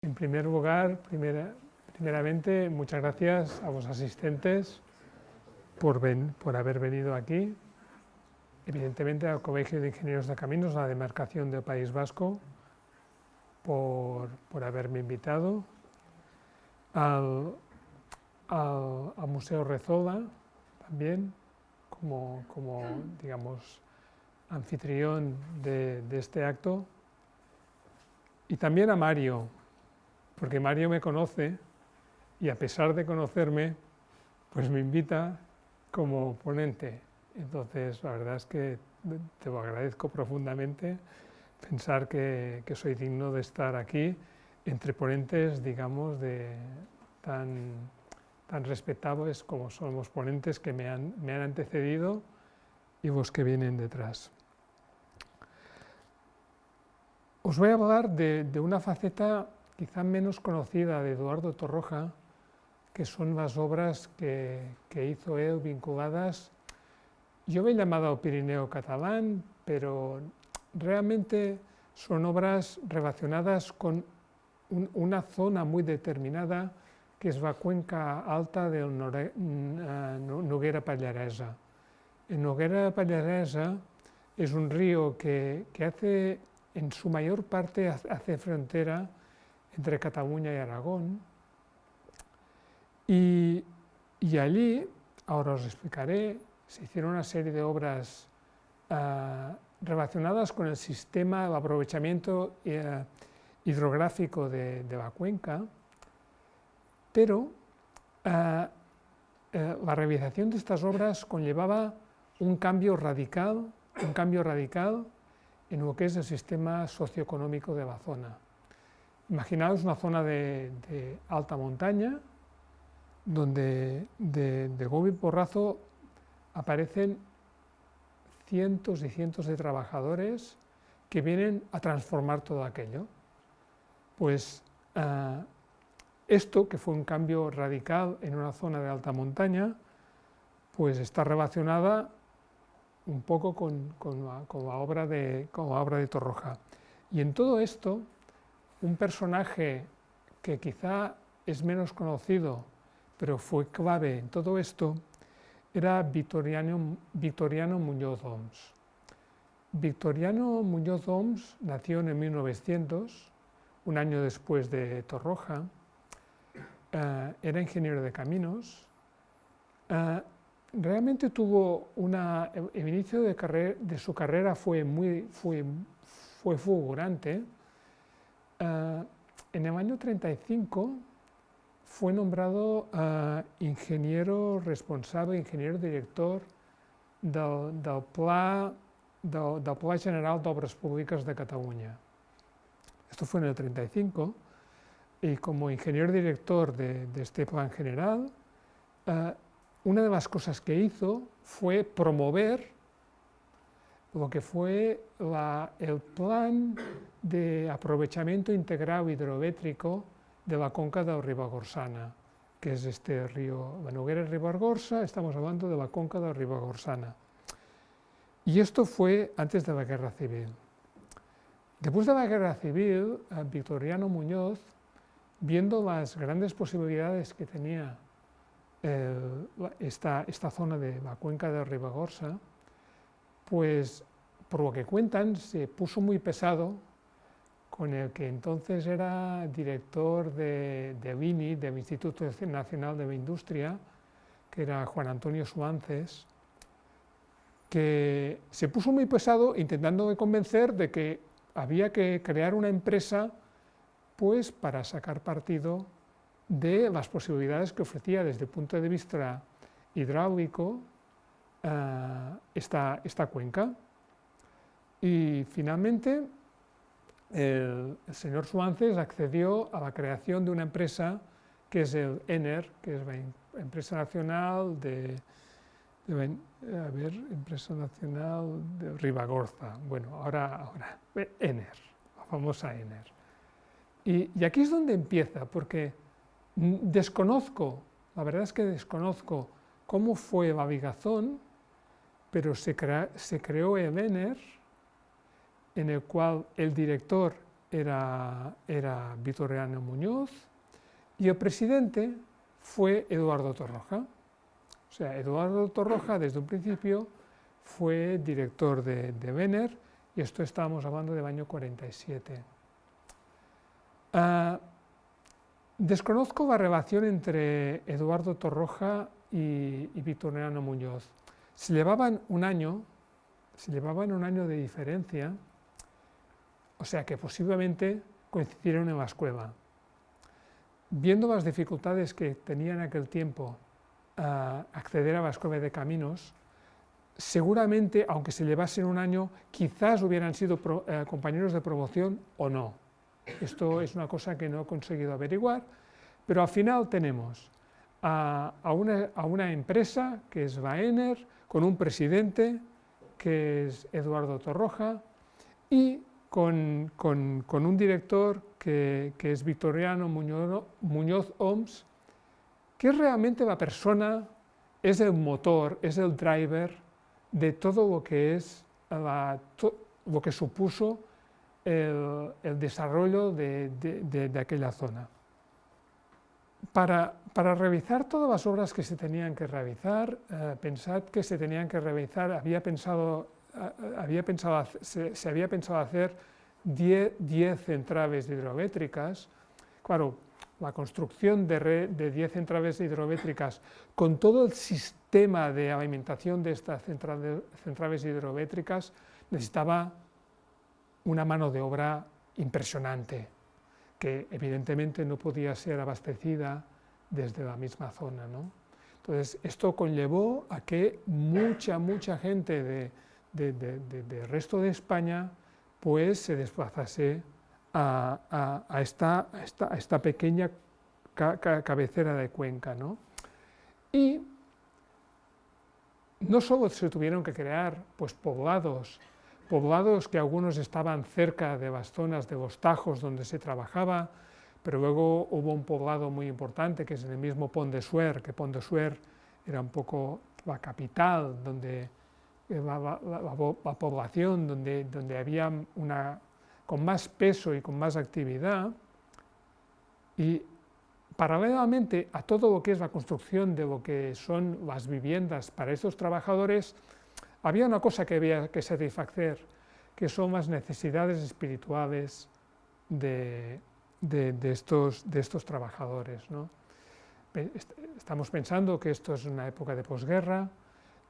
En primer lugar, primeramente, muchas gracias a los asistentes por haber venido aquí, evidentemente al Colegio de Ingenieros de Caminos, a la demarcación del País Vasco, por haberme invitado, al Museo Rezola, también, como digamos, anfitrión de este acto, y también a Mario, porque Mario me conoce y a pesar de conocerme, pues me invita como ponente. Entonces, la verdad es que te lo agradezco profundamente, pensar que soy digno de estar aquí entre ponentes, digamos, tan respetables como son los ponentes que me han antecedido y los que vienen detrás. Os voy a hablar de una faceta quizá menos conocida de Eduardo Torroja, que son las obras que hizo él vinculadas, yo he llamado Pirineo catalán, pero realmente son obras relacionadas con una zona muy determinada, que es la cuenca alta del Noguera Pallaresa. El Noguera Pallaresa es un río que hace, en su mayor parte, hace frontera entre Cataluña y Aragón, y allí, ahora os explicaré, se hicieron una serie de obras relacionadas con el sistema, el aprovechamiento hidrográfico de la cuenca, pero la realización de estas obras conllevaba un cambio radical en lo que es el sistema socioeconómico de la zona. Imaginaos una zona de alta montaña, donde de golpe y porrazo aparecen cientos y cientos de trabajadores que vienen a transformar todo aquello. Pues esto, que fue un cambio radical en una zona de alta montaña, pues está relacionada un poco con la obra de Torroja. Y en todo esto, un personaje que quizá es menos conocido, pero fue clave en todo esto, era Victoriano Muñoz Oms. Victoriano Muñoz Oms nació en 1900, un año después de Torroja, era ingeniero de caminos, realmente tuvo el inicio de su carrera fue fulgurante. En el año 35 fue nombrado ingeniero responsable, ingeniero director del Pla General d'Obres Públiques de Catalunya. Esto fue en el 35, y como ingeniero director de este plan general, una de las cosas que hizo fue promover lo que fue el plan de aprovechamiento integrado hidroeléctrico de la conca del Ribagorçana, que es este río, la Noguera Ribagorça, estamos hablando de la conca del Ribagorçana. Y esto fue antes de la Guerra Civil. Después de la Guerra Civil, Victoriano Muñoz, viendo las grandes posibilidades que tenía esta zona de la cuenca del Ribagorça, pues por lo que cuentan, se puso muy pesado con el que entonces era director del INI, del Instituto Nacional de la Industria, que era Juan Antonio Suances, que se puso muy pesado intentando convencer de que había que crear una empresa pues para sacar partido de las posibilidades que ofrecía desde el punto de vista hidráulico esta cuenca. Y finalmente el señor Suances accedió a la creación de una empresa que es el ENER, que es la Empresa Nacional Empresa Nacional de Ribagorza. Bueno, ahora ENER, la famosa ENER. Y aquí es donde empieza, porque la verdad es que desconozco cómo fue la ligazón, pero se creó el ENER, en el cual el director era Vitoriano Muñoz y el presidente fue Eduardo Torroja. O sea, Eduardo Torroja desde un principio fue director de Vener, y esto estábamos hablando del año 47. Desconozco la relación entre Eduardo Torroja y Vitoriano Muñoz. Se llevaban un año de diferencia, o sea que posiblemente coincidieron en la escuela. Viendo las dificultades que tenía en aquel tiempo acceder a la escuela de caminos, seguramente, aunque se llevasen un año, quizás hubieran sido compañeros de promoción o no. Esto es una cosa que no he conseguido averiguar, pero al final tenemos a una empresa que es Vener, con un presidente que es Eduardo Torroja y con un director que es Vitoriano Muñoz Oms, que es realmente la persona, es el motor, es el driver de todo lo que es lo que supuso el desarrollo de aquella zona. Para realizar todas las obras que se tenían que realizar, pensad que se tenían que realizar, se había pensado hacer 10 entraves hidroeléctricas. Claro, la construcción de 10 entraves hidroeléctricas con todo el sistema de alimentación de estas centrales hidroeléctricas necesitaba una mano de obra impresionante, que evidentemente no podía ser abastecida desde la misma zona, ¿no? Entonces, esto conllevó a que mucha gente del resto de España pues se desplazase a esta pequeña cabecera de Cuenca, ¿no? Y no solo se tuvieron que crear pues, poblados que algunos estaban cerca de las zonas de los tajos donde se trabajaba, pero luego hubo un poblado muy importante que es en el mismo Pont de Suert, que Pont de Suert era un poco la capital, donde la población, donde había con más peso y con más actividad, y paralelamente a todo lo que es la construcción de lo que son las viviendas para estos trabajadores, había una cosa que había que satisfacer, que son las necesidades espirituales de estos trabajadores, ¿no? Estamos pensando que esto es una época de posguerra,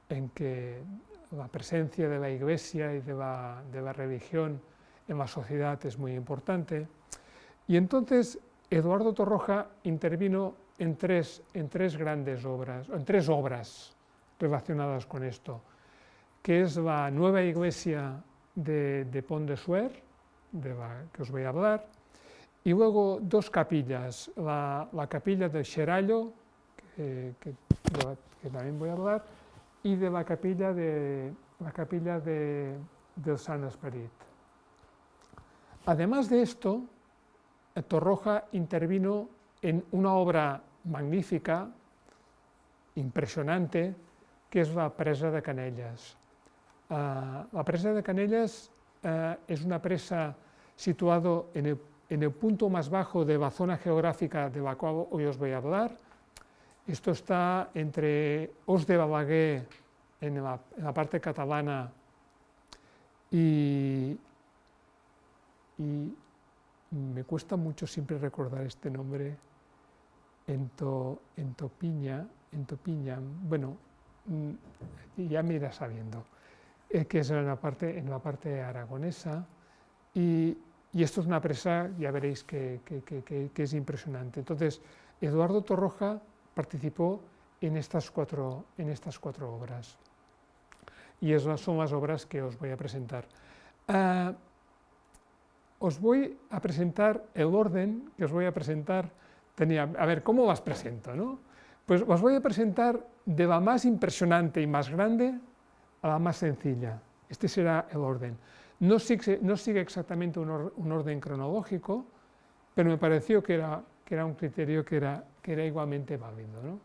en que la presencia de la Iglesia y de la religión en la sociedad es muy importante, y entonces Eduardo Torroja intervino en tres grandes obras, en tres obras relacionadas con esto, que es la nueva iglesia de Pont de Suert, de la que os voy a hablar, y luego dos capillas, la capilla de Xerallo, que también voy a hablar, y de la capilla del Sant Esperit. Además de esto, Torroja intervino en una obra magnífica, impresionante, que es la presa de Canelles. La presa de Canelles es una presa situada en el punto más bajo de la zona geográfica de la cual hoy os voy a hablar. Esto está entre Os de Balaguer, en la parte catalana, y me cuesta mucho siempre recordar este nombre, en Topiña, bueno, ya me irá sabiendo, que es en la parte aragonesa, y esto es una presa, ya veréis que es impresionante. Entonces, Eduardo Torroja participó en estas cuatro obras, y esas son las obras que os voy a presentar. Os voy a presentar el orden que os voy a presentar. A ver, ¿cómo las presento, no? Pues os voy a presentar de la más impresionante y más grande a la más sencilla. Este será el orden. No sigue exactamente un orden cronológico, pero me pareció que era un criterio que era igualmente válido, ¿no?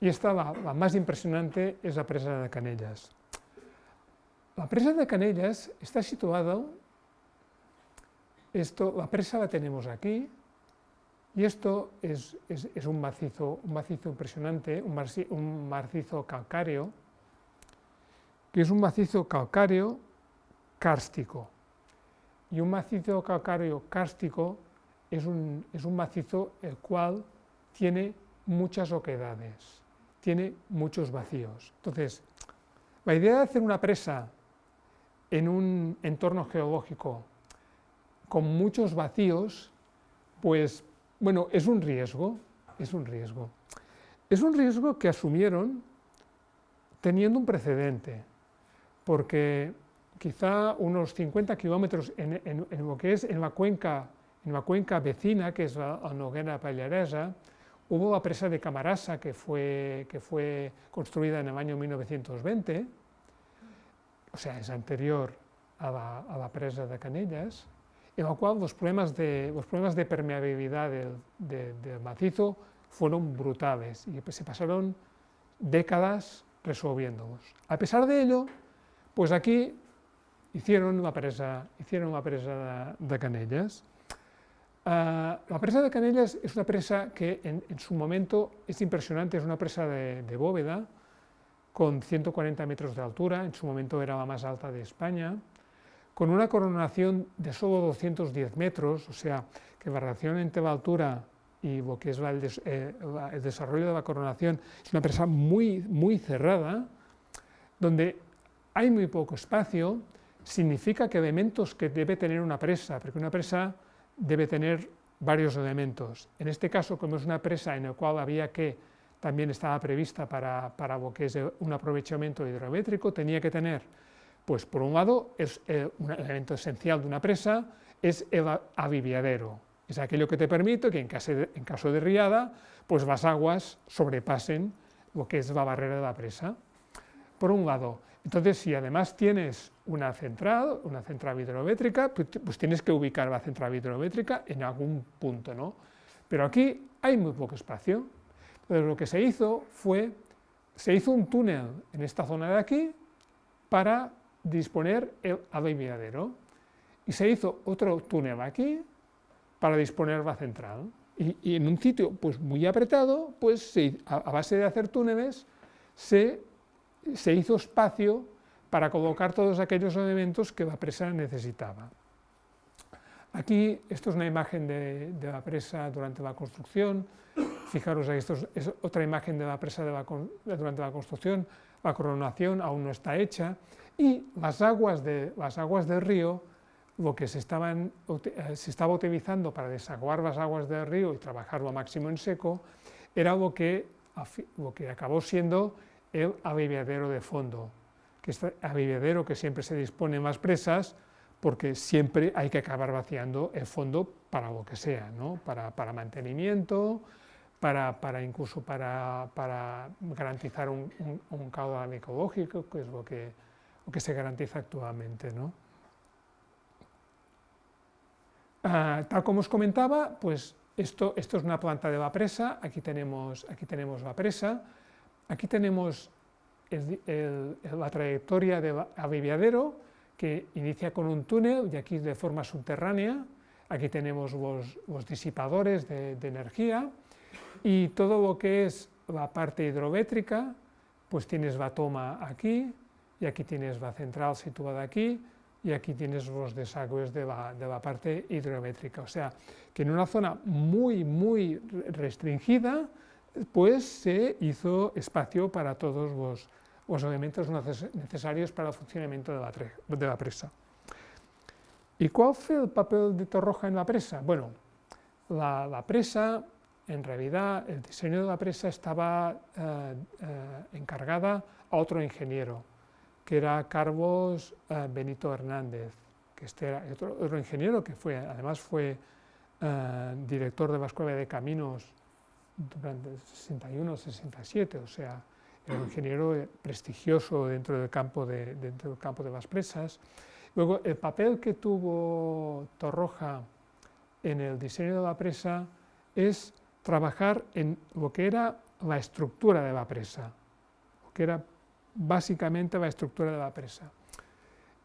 Y esta, la más impresionante, es la presa de Canelles. La presa de Canellas está situada, la presa la tenemos aquí, y esto es un macizo impresionante, un macizo calcáreo, que es un macizo calcáreo kárstico. Y un macizo calcáreo kárstico es un macizo el cual tiene muchas oquedades, tiene muchos vacíos. Entonces, la idea de hacer una presa en un entorno geológico con muchos vacíos, pues, bueno, es un riesgo. Es un riesgo que asumieron teniendo un precedente, porque quizá unos 50 kilómetros en lo que es en la cuenca vecina, que es la Noguera Pallaresa, hubo la presa de Camarasa, que fue construida en el año 1920, o sea, es anterior a la presa de Canellas, en la cual los problemas de permeabilidad del macizo fueron brutales y se pasaron décadas resolviéndolos. A pesar de ello, pues aquí hicieron la presa de Canellas. La presa de Canellas es una presa que en su momento es impresionante, es una presa de bóveda con 140 metros de altura, en su momento era la más alta de España, con una coronación de solo 210 metros, o sea, que la relación entre la altura y lo que es el desarrollo de la coronación es una presa muy cerrada, donde hay muy poco espacio. Significa que elementos que debe tener una presa, porque una presa debe tener varios elementos. En este caso, como es una presa en la cual también estaba prevista para lo que es un aprovechamiento hidroeléctrico, tenía que tener, pues por un lado, un elemento esencial de una presa es el aviviadero. Es aquello que te permite que en caso de riada, pues las aguas sobrepasen lo que es la barrera de la presa. Por un lado. Entonces, si además tienes una central hidroeléctrica, pues tienes que ubicar la central hidroeléctrica en algún punto, ¿no? Pero aquí hay muy poco espacio. Entonces, lo que se hizo un túnel en esta zona de aquí para disponer el aviviadero. Y se hizo otro túnel aquí para disponer la central. Y en un sitio pues muy apretado, pues a base de hacer túneles, se hizo espacio para colocar todos aquellos elementos que la presa necesitaba. Aquí, esto es una imagen de la presa durante la construcción. Fijaros, esto es otra imagen de la presa durante la construcción. La coronación aún no está hecha y las aguas del río, lo que se estaba utilizando para desaguar las aguas del río y trabajarlo al máximo en seco, era lo que acabó siendo el aviviadero de fondo, que es aviviadero que siempre se dispone en las presas, porque siempre hay que acabar vaciando el fondo para lo que sea, ¿no? Para mantenimiento, incluso para garantizar un caudal ecológico, que es lo que se garantiza actualmente, ¿no? Tal como os comentaba, pues esto es una planta de la presa. Aquí tenemos la presa. Aquí tenemos la trayectoria del aviviadero, que inicia con un túnel y aquí de forma subterránea. Aquí tenemos los disipadores de energía y todo lo que es la parte hidroeléctrica, pues tienes la toma aquí y aquí tienes la central situada aquí y aquí tienes los desagües de la parte hidroeléctrica. O sea, que en una zona muy restringida, pues se hizo espacio para todos los elementos necesarios para el funcionamiento de la presa. ¿Y cuál fue el papel de Torroja en la presa? Bueno, la presa, en realidad, el diseño de la presa estaba encargada a otro ingeniero, que era Carlos Benito Hernández, que era otro ingeniero que además fue director de la Escuela de Caminos durante el 61-67, o sea, era un ingeniero prestigioso dentro del campo de las presas. Luego, el papel que tuvo Torroja en el diseño de la presa es trabajar en lo que era la estructura de la presa, lo que era básicamente la estructura de la presa.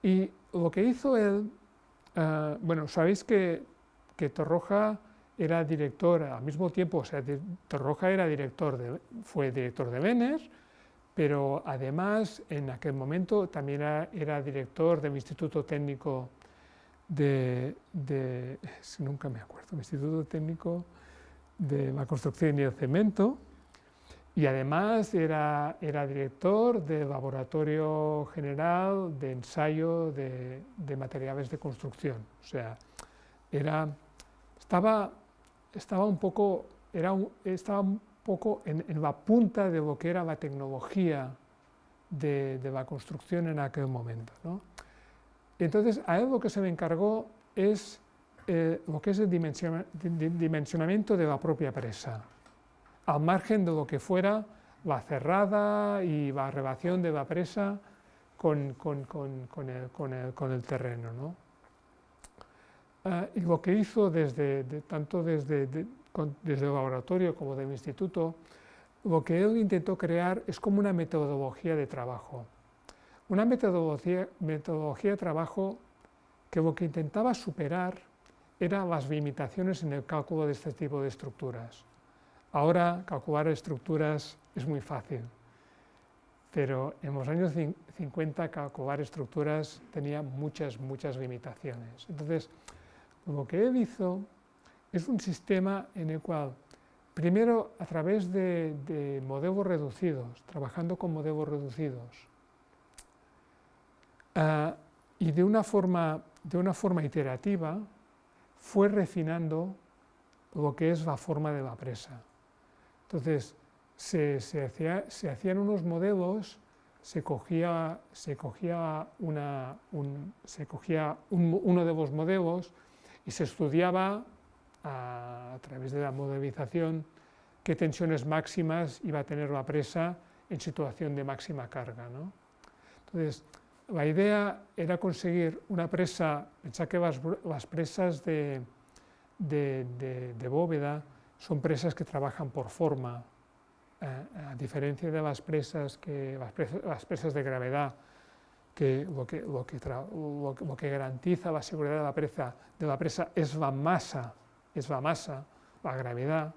Y lo que hizo él, bueno, sabéis que Torroja era director al mismo tiempo, o sea, Torroja era fue director de Bener, pero además en aquel momento también era director del Instituto Técnico nunca me acuerdo, el Instituto Técnico de la Construcción y el Cemento, y además era director del Laboratorio General de Ensayo de Materiales de Construcción. O sea, estaba un poco en la punta de lo que era la tecnología de la construcción en aquel momento, ¿no? Entonces, a él lo que se le encargó es lo que es el dimensionamiento de la propia presa, al margen de lo que fuera la cerrada y la relación de la presa con el terreno, ¿no? Y lo que hizo tanto desde el laboratorio como del instituto, lo que él intentó crear es como una metodología de trabajo. Una metodología de trabajo que lo que intentaba superar eran las limitaciones en el cálculo de este tipo de estructuras. Ahora calcular estructuras es muy fácil, pero en los años 50 calcular estructuras tenía muchas limitaciones. Entonces, lo que él hizo es un sistema en el cual, primero a través de modelos reducidos, trabajando con modelos reducidos, y de una forma iterativa, fue refinando lo que es la forma de la presa. Entonces, se hacían unos modelos, se cogía uno de los modelos y se estudiaba a través de la modelización qué tensiones máximas iba a tener la presa en situación de máxima carga, ¿no? Entonces, la idea era conseguir una presa, pensad que las presas de bóveda son presas que trabajan por forma, a diferencia de las presas de gravedad, que lo que garantiza la seguridad de la presa es la masa, la gravedad.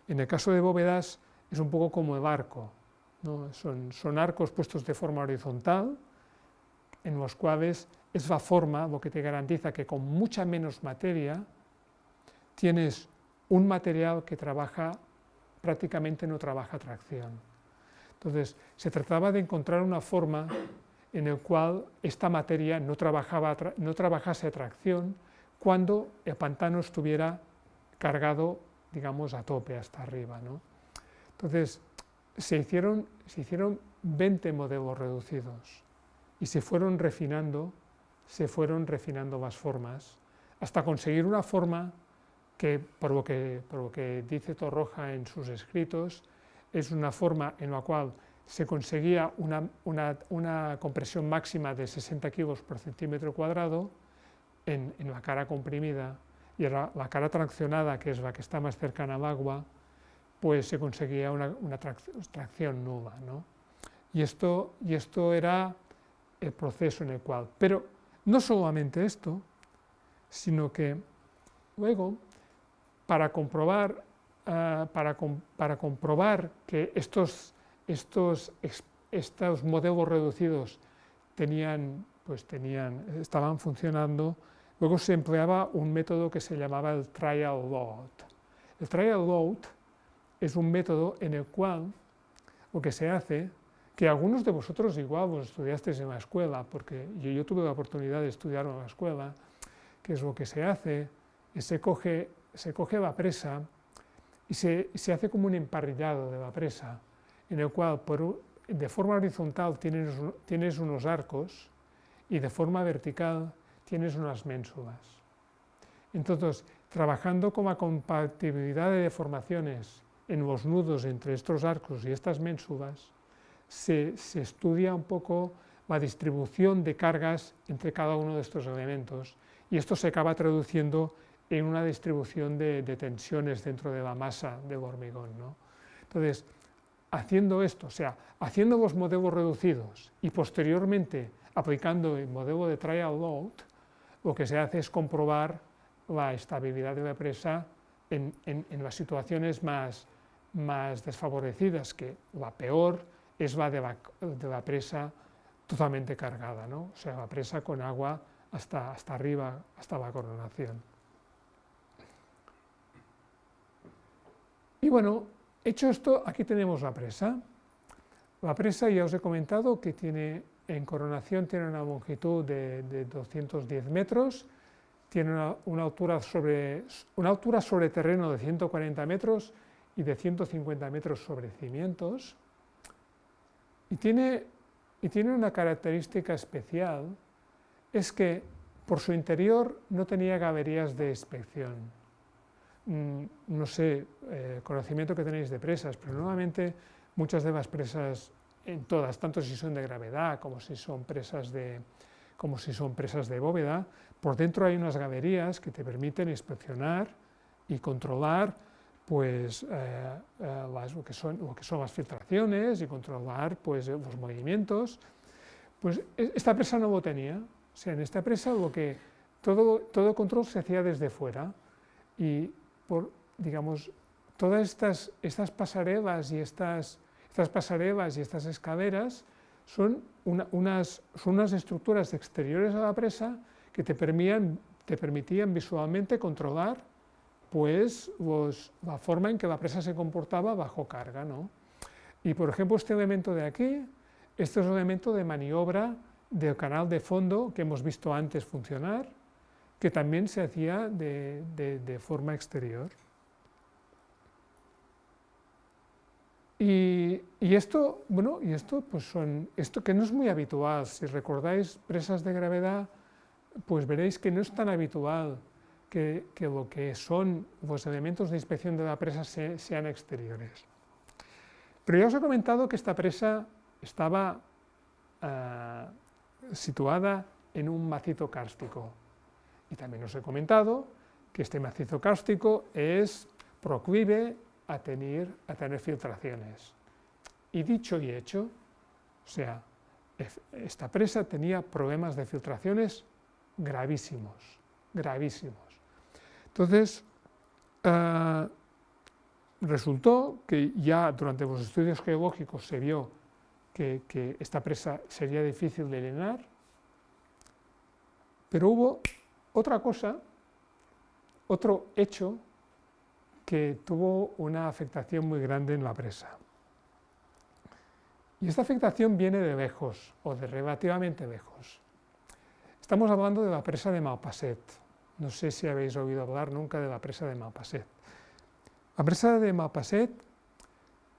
En el caso de bóvedas es un poco como el arco, ¿no? Son arcos puestos de forma horizontal, en los cuales es la forma lo que te garantiza que con mucha menos materia tienes un material que prácticamente no trabaja tracción. Entonces, se trataba de encontrar una forma en la cual esta materia no trabajase a tracción cuando el pantano estuviera cargado, digamos, a tope hasta arriba, ¿no? Entonces, se hicieron 20 modelos reducidos y se fueron refinando las formas hasta conseguir una forma que, por lo que dice Torroja en sus escritos, es una forma en la cual se conseguía una compresión máxima de 60 kilos por centímetro cuadrado en la cara comprimida, y la cara traccionada, que es la que está más cercana al agua, pues se conseguía una tracción nula, ¿no? Y esto era el proceso en el cual. Pero no solamente esto, sino que luego, para comprobar que estos modelos reducidos estaban funcionando, luego se empleaba un método que se llamaba el trial load. El trial load es un método en el cual lo que se hace, que algunos de vosotros igual vos estudiasteis en la escuela, porque yo tuve la oportunidad de estudiarlo en la escuela, que es lo que se hace, es se coge la presa y se hace como un emparrillado de la presa, en el cual de forma horizontal tienes unos arcos y de forma vertical tienes unas ménsulas. Entonces, trabajando con la compatibilidad de deformaciones en los nudos entre estos arcos y estas ménsulas, se estudia un poco la distribución de cargas entre cada uno de estos elementos, y esto se acaba traduciendo en una distribución de tensiones dentro de la masa del hormigón, ¿no? Entonces, haciendo esto, o sea, haciendo los modelos reducidos y posteriormente aplicando el modelo de trial load, lo que se hace es comprobar la estabilidad de la presa en las situaciones más desfavorecidas, que la peor es la de la presa totalmente cargada, ¿no? O sea, la presa con agua hasta arriba, hasta la coronación. Y bueno, hecho esto, aquí tenemos la presa. La presa, ya os he comentado que en coronación tiene una longitud de 210 metros, tiene una altura sobre terreno de 140 metros y de 150 metros sobre cimientos, y tiene una característica especial, es que por su interior no tenía galerías de inspección. No sé, conocimiento que tenéis de presas, pero normalmente muchas de las presas, en todas, tanto si son de gravedad como si son presas de bóveda, por dentro hay unas galerías que te permiten inspeccionar y controlar pues, lo que son las filtraciones y controlar pues, los movimientos. Pues esta presa no lo tenía. O sea, en esta presa todo control se hacía desde fuera, y digamos, todas estas pasarelas y estas escaleras son unas estructuras exteriores a la presa que te permitían visualmente controlar pues, la forma en que la presa se comportaba bajo carga, ¿no? Y por ejemplo, este elemento de aquí, este es un elemento de maniobra del canal de fondo que hemos visto antes funcionar, que también se hacía de forma exterior. Y esto pues esto que no es muy habitual. Si recordáis presas de gravedad, pues veréis que no es tan habitual que lo que son los elementos de inspección de la presa sean exteriores. Pero ya os he comentado que esta presa estaba situada en un macizo kárstico. Y también os he comentado que este macizo kárstico es proclive a tener filtraciones. Y dicho y hecho, o sea, esta presa tenía problemas de filtraciones gravísimos. Entonces, resultó que ya durante los estudios geológicos se vio que esta presa sería difícil de llenar, pero hubo otra cosa, otro hecho que tuvo una afectación muy grande en la presa. Y esta afectación viene de lejos, o de relativamente lejos. Estamos hablando de la presa de Malpasset. No sé si habéis oído hablar nunca de la presa de Malpasset. La presa de Malpasset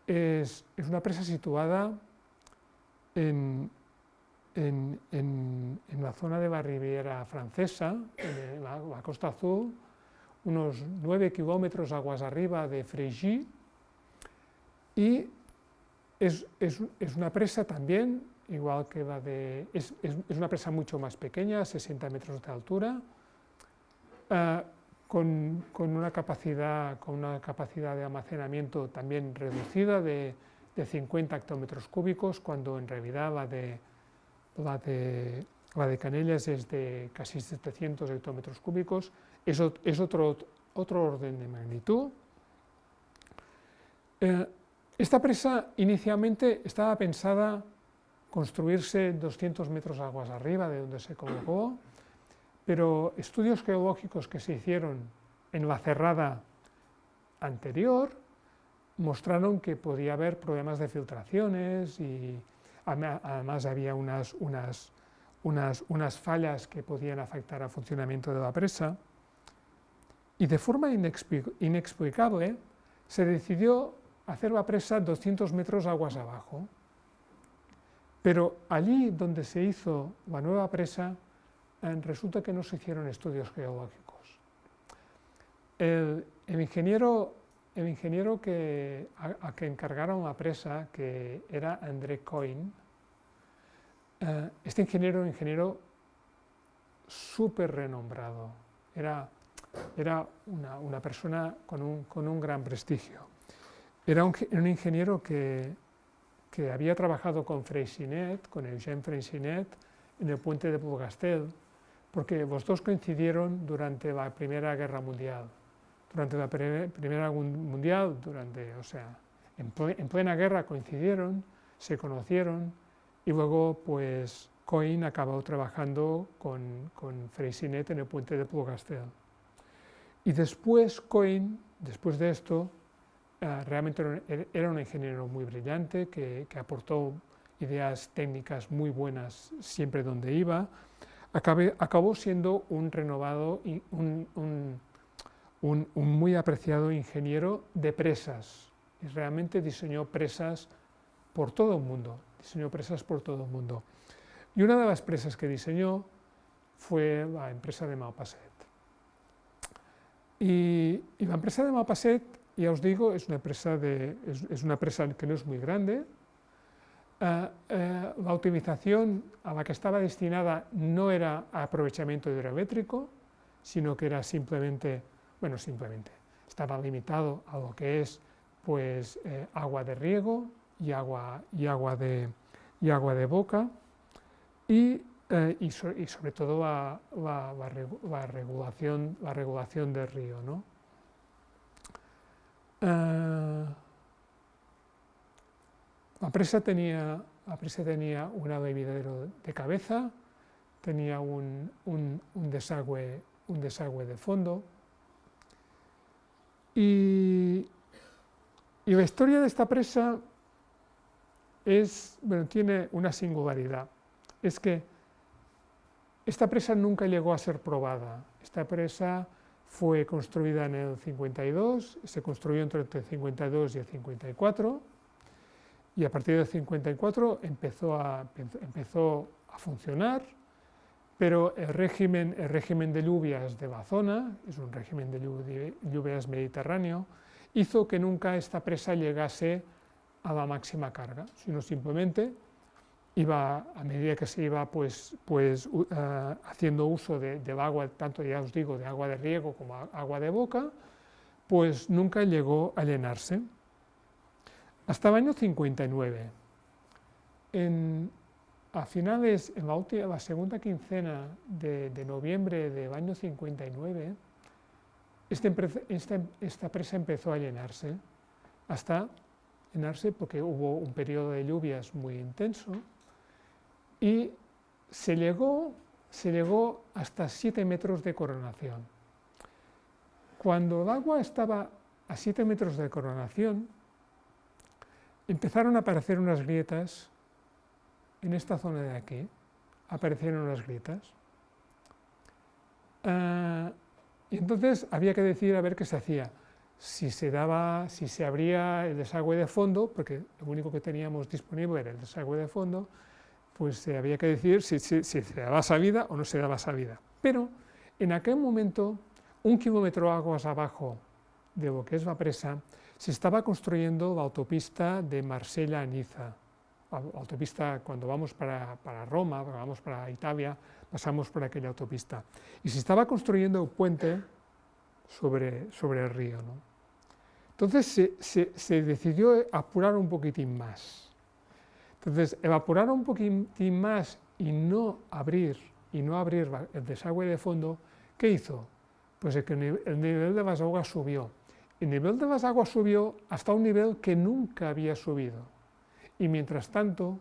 es una presa situada en la zona de la Riviera Francesa, en la Costa Azul, unos 9 kilómetros aguas arriba de Fréjus, y es una presa también, igual que la de... Es una presa mucho más pequeña, 60 metros de altura, con una capacidad de almacenamiento también reducida de 50 hectómetros cúbicos, cuando en realidad la de Canellas es de casi 700 hectómetros cúbicos, es otro orden de magnitud. Esta presa inicialmente estaba pensada construirse 200 metros aguas arriba de donde se colocó, pero estudios geológicos que se hicieron en la cerrada anterior mostraron que podía haber problemas de filtraciones, y además había unas fallas que podían afectar al funcionamiento de la presa, y de forma inexplicable se decidió hacer la presa 200 metros aguas abajo. Pero allí donde se hizo la nueva presa, resulta que no se hicieron estudios geológicos. El ingeniero a que encargaron la presa, que era André Coin, este ingeniero súper renombrado, era una persona con un gran prestigio. Era un ingeniero que había trabajado con Freycinet, con Eugène Freycinet, en el puente de Plougastel, porque los dos coincidieron durante la Primera Guerra Mundial. Durante la Primera Guerra Mundial, en plena guerra coincidieron, se conocieron y luego pues Coin acabó trabajando con Freycinet en el puente de Plougastel. Y después Coin, después de esto, realmente era un ingeniero muy brillante que aportó ideas técnicas muy buenas siempre donde iba. Acabó siendo un renovado, un muy apreciado ingeniero de presas. Y realmente diseñó presas por todo el mundo. Y una de las presas que diseñó fue la empresa de Malpasset. Y la empresa de Malpasset, ya os digo, es una presa que no es muy grande. La utilización a la que estaba destinada no era aprovechamiento hidroeléctrico, sino que era simplemente, estaba limitado a lo que es pues, agua de riego y agua de boca y sobre todo la regulación del río, ¿no? La presa tenía un bebedero de cabeza, tenía un desagüe de fondo y la historia de esta presa tiene una singularidad. Es que esta presa nunca llegó a ser probada. Esta presa fue construida en el 52, se construyó entre el 52 y el 54, y a partir del 54 empezó a funcionar, pero el régimen de lluvias de la zona, es un régimen de lluvias mediterráneo, hizo que nunca esta presa llegase a la máxima carga, sino simplemente iba, a medida que se iba haciendo uso del agua, tanto ya os digo, de agua de riego como agua de boca, pues nunca llegó a llenarse. Hasta el año 59. A finales, en la segunda quincena de noviembre del año 59, esta presa empezó a llenarse, porque hubo un periodo de lluvias muy intenso y se llegó hasta 7 metros de coronación. Cuando el agua estaba a 7 metros de coronación, empezaron a aparecer unas grietas en esta zona de aquí, aparecieron unas grietas. Y entonces había que decidir a ver qué se hacía. Si se abría el desagüe de fondo, porque lo único que teníamos disponible era el desagüe de fondo, pues había que decidir si se daba salida o no se daba salida. Pero en aquel momento, 1 kilómetro aguas abajo de lo que es la presa, se estaba construyendo la autopista de Marsella a Niza. La autopista, cuando vamos para Roma, cuando vamos para Italia, pasamos por aquella autopista. Y se estaba construyendo un puente sobre el río, ¿no? Entonces se decidió apurar un poquitín más. Entonces, evaporar un poquitín más y no abrir el desagüe de fondo, ¿qué hizo? Pues que el nivel de las aguas subió. El nivel de las aguas subió hasta un nivel que nunca había subido. Y mientras tanto,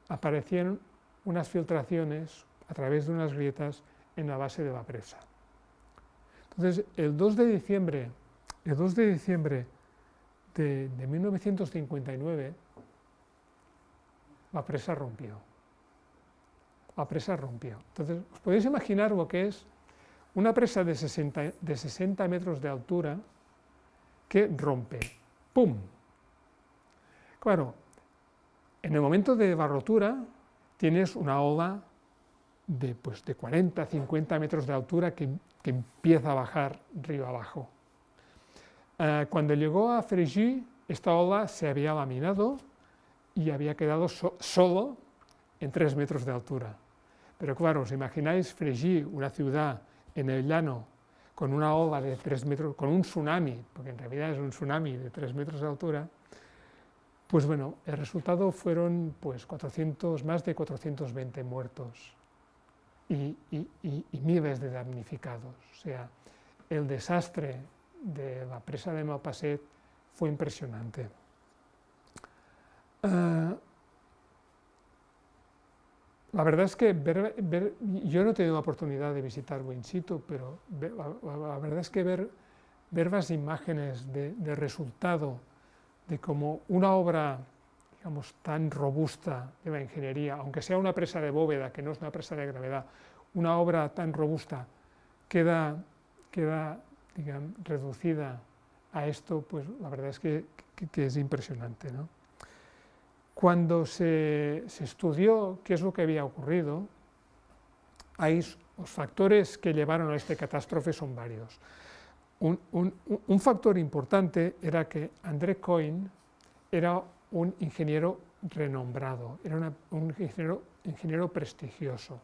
aparecieron unas filtraciones a través de unas grietas en la base de la presa. Entonces, el 2 de diciembre de 1959, la presa rompió. Entonces, os podéis imaginar lo que es una presa de 60 metros de altura que rompe. ¡Pum! Claro, en el momento de la rotura tienes una ola de 40, 50 metros de altura que empieza a bajar río abajo. Cuando llegó a Fréjus, esta ola se había laminado y había quedado solo en 3 metros de altura. Pero claro, os imagináis Fréjus, una ciudad en el llano, con una ola de 3 metros, con un tsunami, porque en realidad es un tsunami de 3 metros de altura, pues bueno, el resultado fueron más de 420 muertos. y miles de damnificados. O sea, el desastre de la presa de Malpasset fue impresionante. La verdad es que yo no he tenido la oportunidad de visitarlo in situ, pero la verdad es que ver las imágenes de resultado de cómo una obra, digamos, tan robusta de la ingeniería, aunque sea una presa de bóveda, que no es una presa de gravedad, una obra tan robusta queda digamos, reducida a esto, pues la verdad es que es impresionante, ¿no? Cuando se estudió qué es lo que había ocurrido, los factores que llevaron a esta catástrofe son varios. Un factor importante era que André Cohen era un ingeniero renombrado, era un ingeniero prestigioso.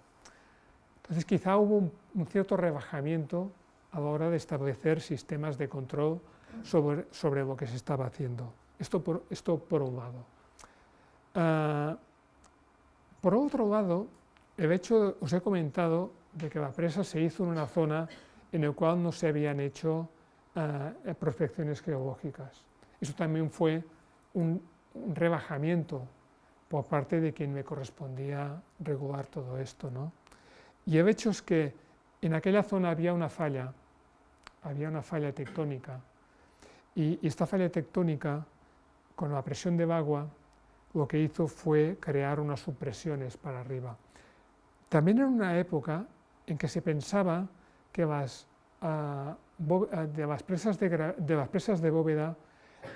Entonces quizá hubo un cierto rebajamiento a la hora de establecer sistemas de control sobre lo que se estaba haciendo. Esto por un lado. Por otro lado, el hecho, os he comentado, de que la presa se hizo en una zona en la cual no se habían hecho prospecciones geológicas. Eso también fue un rebajamiento por parte de quien me correspondía regular todo esto, ¿no? Y el hecho es que en aquella zona había una falla tectónica, y esta falla tectónica, con la presión del agua, lo que hizo fue crear unas supresiones para arriba. También en una época en que se pensaba que las presas de bóveda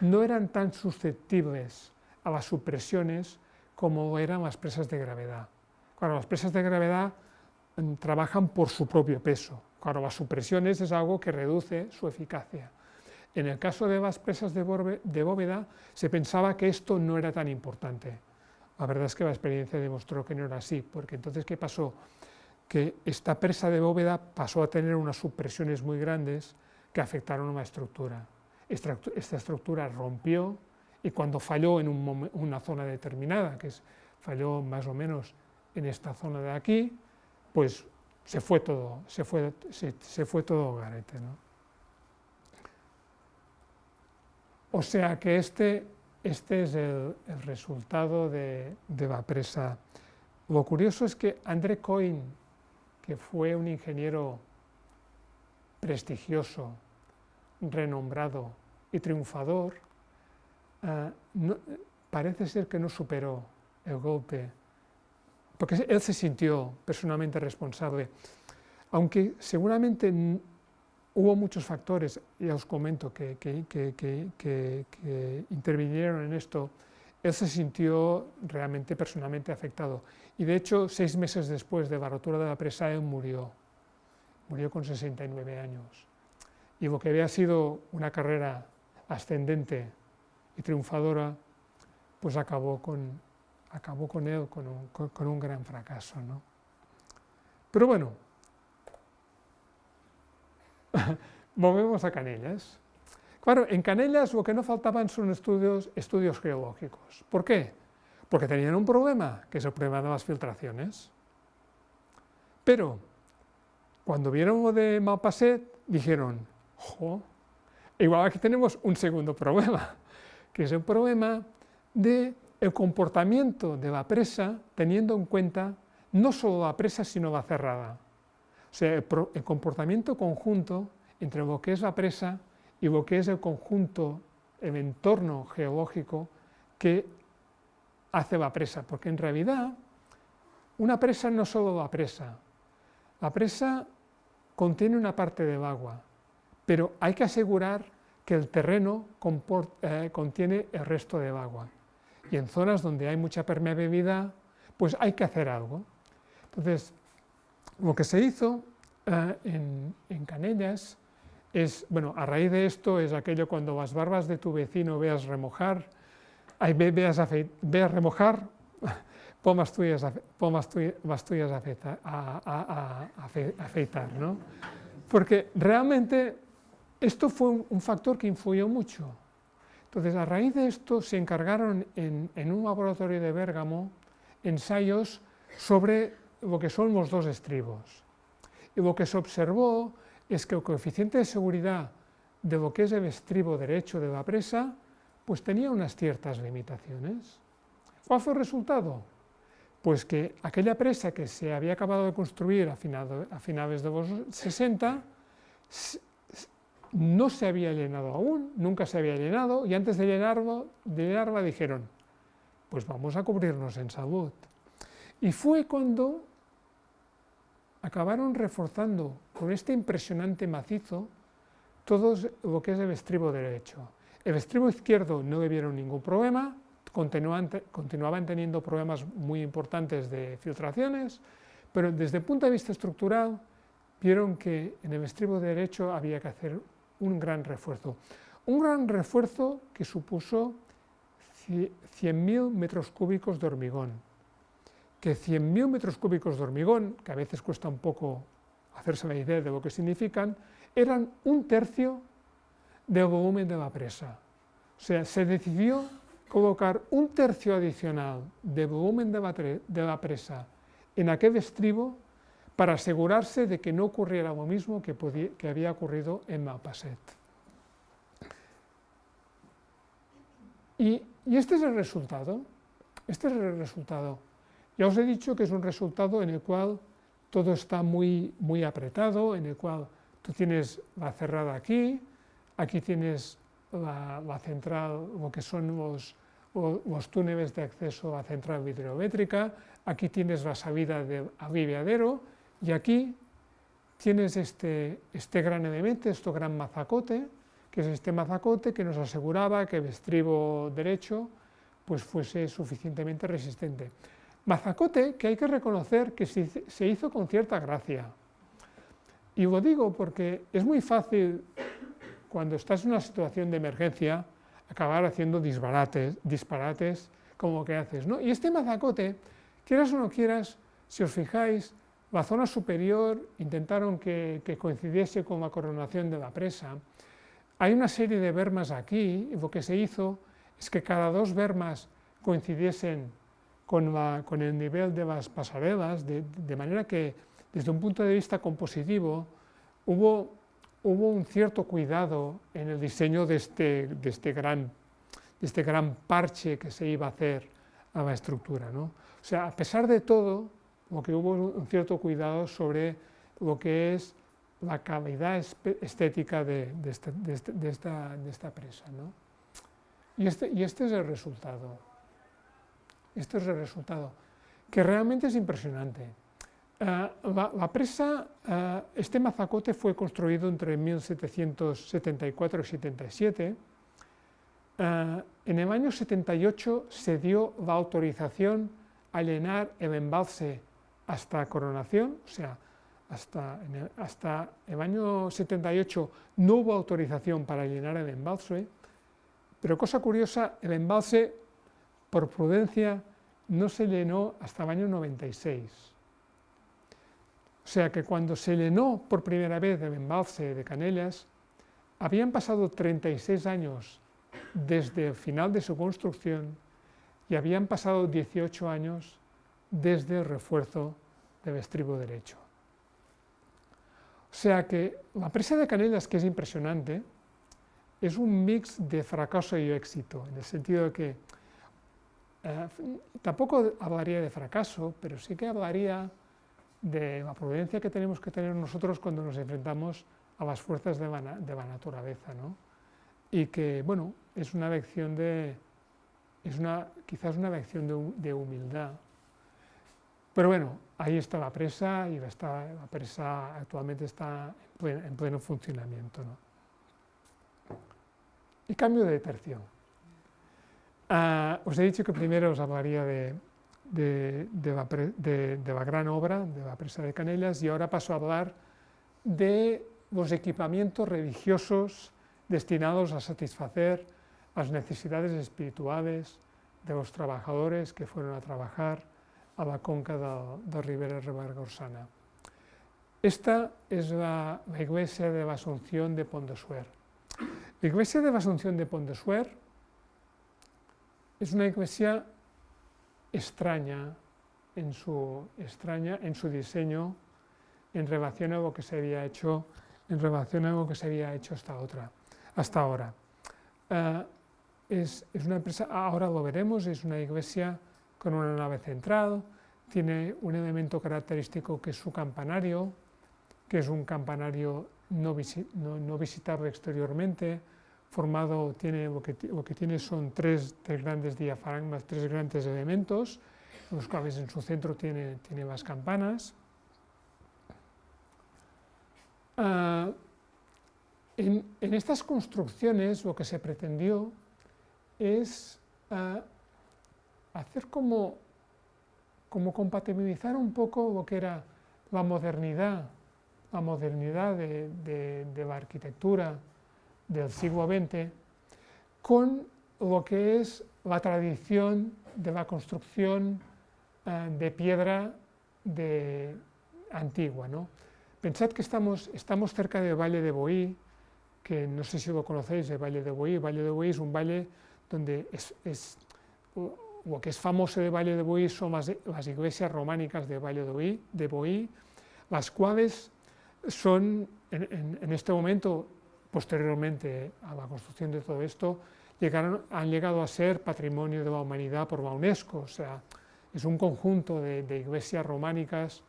no eran tan susceptibles a las supresiones como eran las presas de gravedad. Claro, las presas de gravedad trabajan por su propio peso. Claro, las supresiones es algo que reduce su eficacia. En el caso de las presas de bóveda se pensaba que esto no era tan importante. La verdad es que la experiencia demostró que no era así, porque entonces ¿qué pasó? Que esta presa de bóveda pasó a tener unas supresiones muy grandes que afectaron a la estructura. Esta estructura rompió, y cuando falló en una zona determinada, falló más o menos en esta zona de aquí, pues se fue todo garete, ¿no? O sea que este es el resultado de la presa. Lo curioso es que André Cohen, que fue un ingeniero prestigioso, renombrado y triunfador, parece ser que no superó el golpe, porque él se sintió personalmente responsable, aunque seguramente hubo muchos factores, ya os comento, que intervinieron en esto. Él se sintió realmente personalmente afectado, y de hecho 6 meses después de la rotura de la presa él murió con 69 años, y lo que había sido una carrera ascendente y triunfadora, pues acabó con él con un gran fracaso, ¿no? Pero bueno, volvemos a Canellas. Claro, en Canellas lo que no faltaban son estudios geológicos. ¿Por qué? Porque tenían un problema, que es el problema de las filtraciones. Pero cuando vieron lo de Malpasset, dijeron, ¡jo! Igual aquí tenemos un segundo problema, que es el problema del comportamiento de la presa, teniendo en cuenta no solo la presa, sino la cerrada. O sea, el comportamiento conjunto entre lo que es la presa y lo que es el conjunto, el entorno geológico que hace la presa, porque en realidad una presa no es solo la presa contiene una parte del agua, pero hay que asegurar que el terreno contiene el resto del agua, y en zonas donde hay mucha permeabilidad, pues hay que hacer algo. Entonces, lo que se hizo en Canellas es, bueno, a raíz de esto es aquello cuando las barbas de tu vecino veas remojar, pon las tuyas a afeitar, ¿no? Porque realmente esto fue un factor que influyó mucho. Entonces, a raíz de esto se encargaron en un laboratorio de Bérgamo ensayos sobre lo que son los dos estribos. Y lo que se observó es que el coeficiente de seguridad de lo que es el estribo derecho de la presa, pues tenía unas ciertas limitaciones. ¿Cuál fue el resultado? Pues que aquella presa que se había acabado de construir a finales de los 60 no se había llenado aún, nunca se había llenado, y antes de llenarla dijeron, pues vamos a cubrirnos en salud. Y fue cuando acabaron reforzando con este impresionante macizo todo lo que es el estribo derecho. El estribo izquierdo no le vieron ningún problema, continuaban teniendo problemas muy importantes de filtraciones, pero desde el punto de vista estructural vieron que en el estribo derecho había que hacer un gran refuerzo. Un gran refuerzo que supuso 100.000 metros cúbicos de hormigón. Que 100.000 metros cúbicos de hormigón, que a veces cuesta un poco hacerse la idea de lo que significan, eran 1/3 del volumen de la presa. O sea, se decidió colocar 1/3 adicional de volumen de la presa en aquel estribo para asegurarse de que no ocurriera lo mismo que había ocurrido en Malpasset. Y este es el resultado. Este es el resultado. Ya os he dicho que es un resultado en el cual todo está muy apretado, en el cual tú tienes la cerrada aquí tienes la central, lo que son los túneles de acceso a central hidroeléctrica, aquí tienes la salida del aliviadero y aquí tienes este gran elemento, este gran mazacote, que es este mazacote que nos aseguraba que el estribo derecho pues fuese suficientemente resistente. Mazacote que hay que reconocer que se hizo con cierta gracia. Y lo digo porque es muy fácil, cuando estás en una situación de emergencia, acabar haciendo disparates como lo que haces, ¿no? Y este mazacote, quieras o no quieras, si os fijáis, la zona superior intentaron que coincidiese con la coronación de la presa. Hay una serie de bermas aquí, y lo que se hizo es que cada 2 bermas coincidiesen con el nivel de las pasarelas, de manera que desde un punto de vista compositivo hubo un cierto cuidado en el diseño de este gran parche que se iba a hacer a la estructura, ¿no? O sea, a pesar de todo, lo que hubo un cierto cuidado sobre lo que es la calidad estética de esta presa, ¿no? Y este es el resultado. Este es el resultado, que realmente es impresionante. La presa, este mazacote fue construido entre 1774 y 77. En el año 78 se dio la autorización a llenar el embalse hasta coronación, o sea, hasta el año 78 no hubo autorización para llenar el embalse, pero cosa curiosa, el embalse, por prudencia, no se llenó hasta el año 96. O sea que cuando se llenó por primera vez el embalse de Canellas, habían pasado 36 años desde el final de su construcción y habían pasado 18 años desde el refuerzo del estribo derecho. O sea que la presa de Canellas, que es impresionante, es un mix de fracaso y éxito, en el sentido de que tampoco hablaría de fracaso, pero sí que hablaría de la prudencia que tenemos que tener nosotros cuando nos enfrentamos a las fuerzas de la naturaleza, ¿no? Y que, bueno, es una lección quizás una lección de humildad. Pero bueno, ahí está la presa y la presa actualmente está en pleno funcionamiento, ¿no? Y cambio de tercio. Os he dicho que primero os hablaría de la gran obra, de la presa de Canellas, y ahora paso a hablar de los equipamientos religiosos destinados a satisfacer las necesidades espirituales de los trabajadores que fueron a trabajar a la conca del Ribera Ribagorçana. Esta es la iglesia de la Asunción de Pont de Suert. La iglesia de la Asunción de Pont de Suert es una iglesia extraña, en su diseño en relación a lo que se había hecho, hasta ahora. Es una empresa, ahora lo veremos, es una iglesia con una nave central, tiene un elemento característico que es su campanario, que es un campanario no visitable exteriormente, formado, lo que tiene son tres grandes diafragmas, tres grandes elementos, los cuales en su centro tiene las campanas. En estas construcciones lo que se pretendió es hacer como compatibilizar un poco lo que era la modernidad de la arquitectura del siglo XX con lo que es la tradición de la construcción de piedra antigua, ¿no? Pensad que estamos cerca del Valle de Boí, que no sé si lo conocéis, el Valle de Boí. El Valle de Boí es un valle donde lo que es famoso del Valle de Boí son las iglesias románicas del Valle de Boí, las cuales son, en este momento, posteriormente a la construcción de todo esto, han llegado a ser patrimonio de la humanidad por la UNESCO. O sea, es un conjunto de iglesias románicas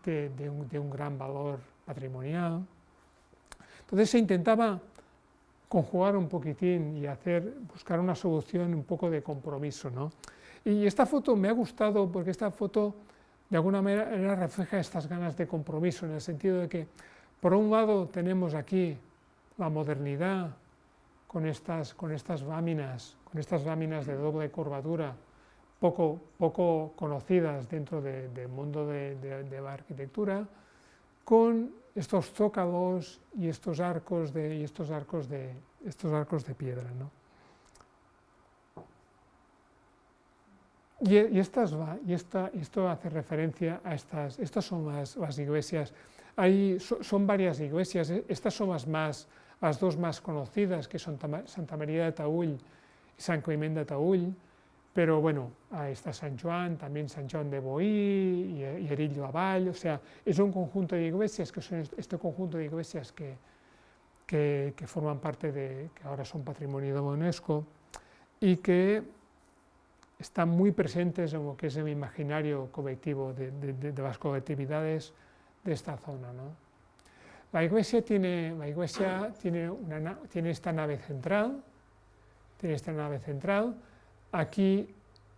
de un gran valor patrimonial. Entonces se intentaba conjugar un poquitín y buscar una solución un poco de compromiso, ¿no? Y esta foto me ha gustado porque esta foto de alguna manera refleja estas ganas de compromiso, en el sentido de que por un lado tenemos aquí la modernidad con estas láminas de doble curvatura poco conocidas dentro del mundo de la arquitectura, con estos zócalos y estos arcos de piedra, ¿no? Esto hace referencia a estas son las iglesias. Son varias iglesias, estas son las dos más conocidas, que son Santa María de Taüll y San Climent de Taüll, pero bueno, ahí está San Joan, también San Joan de Boí y Erill la Vall. O sea, es un conjunto de iglesias, que son este conjunto de iglesias que forman parte que ahora son patrimonio de la UNESCO y que están muy presentes en lo que es el imaginario colectivo de las colectividades de esta zona, ¿no? La iglesia tiene esta nave central, Aquí,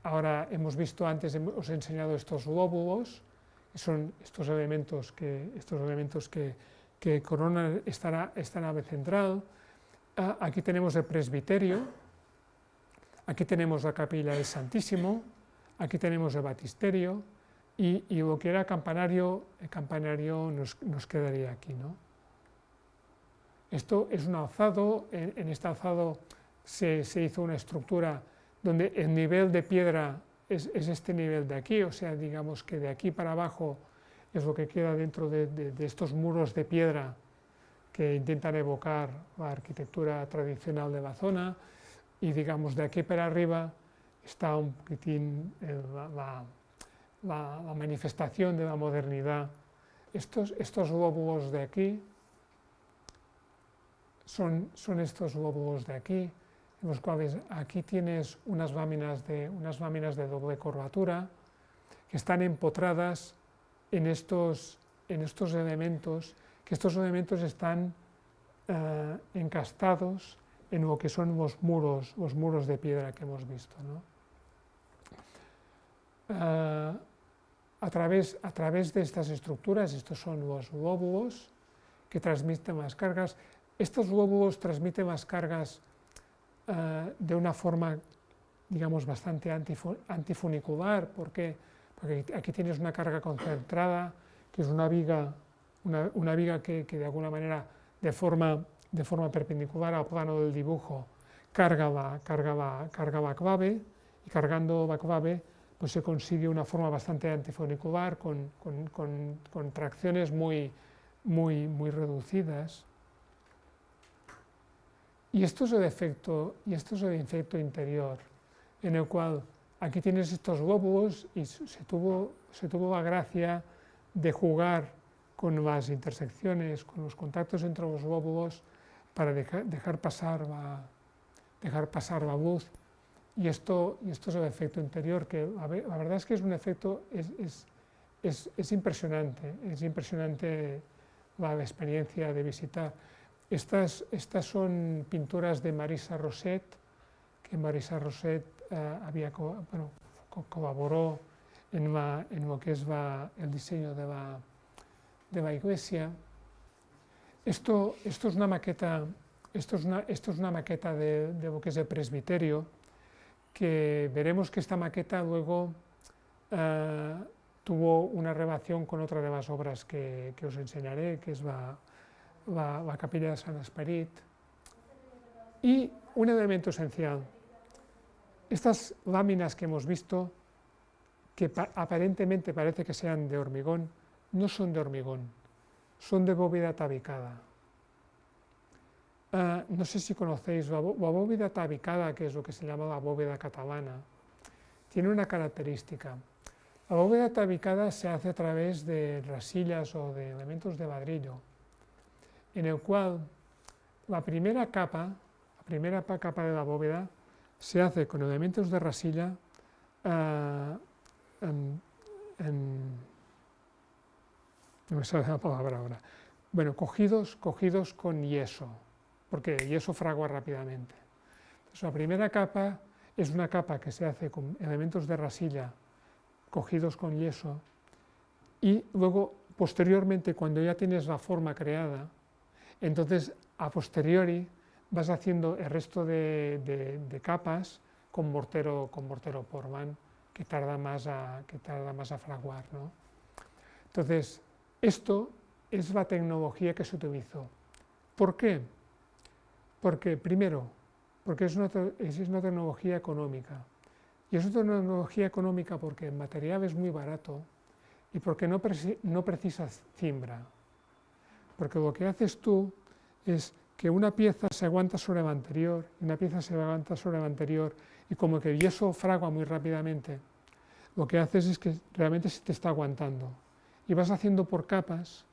ahora hemos visto antes, os he enseñado estos lóbulos, que son estos elementos que coronan esta nave central. Aquí tenemos el presbiterio, aquí tenemos la capilla del Santísimo, aquí tenemos el baptisterio y lo que era el campanario nos quedaría aquí, ¿no? Esto es un alzado, en este alzado se hizo una estructura donde el nivel de piedra es este nivel de aquí, o sea, digamos que de aquí para abajo es lo que queda dentro de estos muros de piedra que intentan evocar la arquitectura tradicional de la zona, y digamos de aquí para arriba está un poquitín la manifestación de la modernidad. Estos lóbulos de aquí son estos lóbulos de aquí, en los cuales aquí tienes unas láminas de doble curvatura que están empotradas en estos elementos, que estos elementos están encastados en lo que son los muros de piedra que hemos visto, ¿no? A través de estas estructuras, estos son los lóbulos que transmiten las cargas. Estos lóbulos transmiten las cargas de una forma, digamos, bastante antifunicular. ¿Por qué? Porque aquí tienes una carga concentrada, que es una viga que de alguna manera, de forma perpendicular al plano del dibujo, carga la clave, y cargando la clave pues se consigue una forma bastante antifunicular con tracciones muy reducidas. Y esto es el efecto interior, en el cual aquí tienes estos glóbulos y se tuvo la gracia de jugar con las intersecciones, con los contactos entre los glóbulos para dejar pasar la luz. Y esto es el efecto interior, que la verdad es que es un efecto, es impresionante la experiencia de visitar. Estas son pinturas de Marisa Rosset, que Marisa Rosset colaboró en lo que es el diseño de la iglesia. Esto es una maqueta, de lo que es el presbiterio, que veremos que esta maqueta luego tuvo una relación con otra de las obras que os enseñaré, que es la capilla de Sant Esperit. Y un elemento esencial, estas láminas que hemos visto, que aparentemente parece que sean de hormigón, no son de hormigón, son de bóveda tabicada. No sé si conocéis la bóveda tabicada, que es lo que se llama la bóveda catalana, tiene una característica. La bóveda tabicada se hace a través de rasillas o de elementos de ladrillo, en el cual la primera capa de la bóveda se hace con elementos de rasilla no me sale la palabra ahora. Bueno, cogidos con yeso, porque el yeso fragua rápidamente. Entonces, la primera capa es una capa que se hace con elementos de rasilla cogidos con yeso, y luego, posteriormente, cuando ya tienes la forma creada, entonces, a posteriori, vas haciendo el resto de capas con mortero Portman, que tarda más a fraguar, ¿no? Entonces, esto es la tecnología que se utilizó. ¿Por qué? Porque, primero, porque es una tecnología económica. Y es una tecnología económica porque el material es muy barato y porque no precisas cimbra. Porque lo que haces tú es que una pieza se aguanta sobre la anterior, y una pieza se aguanta sobre la anterior, y como que el yeso fragua muy rápidamente, lo que haces es que realmente se te está aguantando. Y vas haciendo por capas,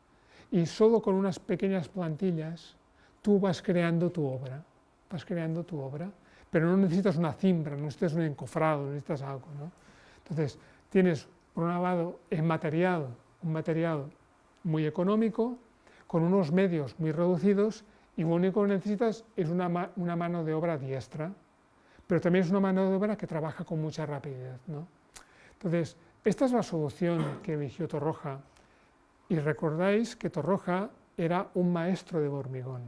y solo con unas pequeñas plantillas tú vas creando tu obra, pero no necesitas una cimbra, no necesitas un encofrado, no necesitas algo, ¿no? Entonces, tienes por un lado un material muy económico, con unos medios muy reducidos, y lo único que necesitas es una mano de obra diestra, pero también es una mano de obra que trabaja con mucha rapidez, ¿no? Entonces, esta es la solución que eligió Torroja, y recordáis que Torroja era un maestro de hormigón.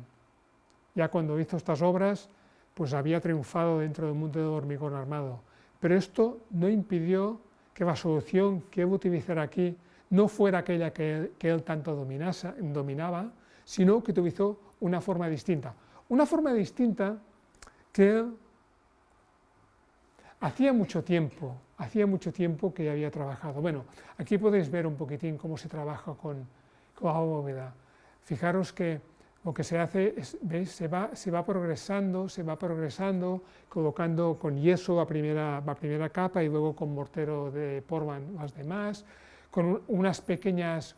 Ya cuando hizo estas obras, pues había triunfado dentro del mundo del hormigón armado, pero esto no impidió que la solución que él utilizara aquí no fuera aquella que él tanto dominaba, sino que utilizó una forma distinta que él hacía mucho tiempo que ya había trabajado. Bueno, aquí podéis ver un poquitín cómo se trabaja con la bóveda. Fijaros que lo que se hace es, ¿veis? Se va progresando, colocando con yeso la primera capa y luego con mortero de Portman las demás, con unas pequeñas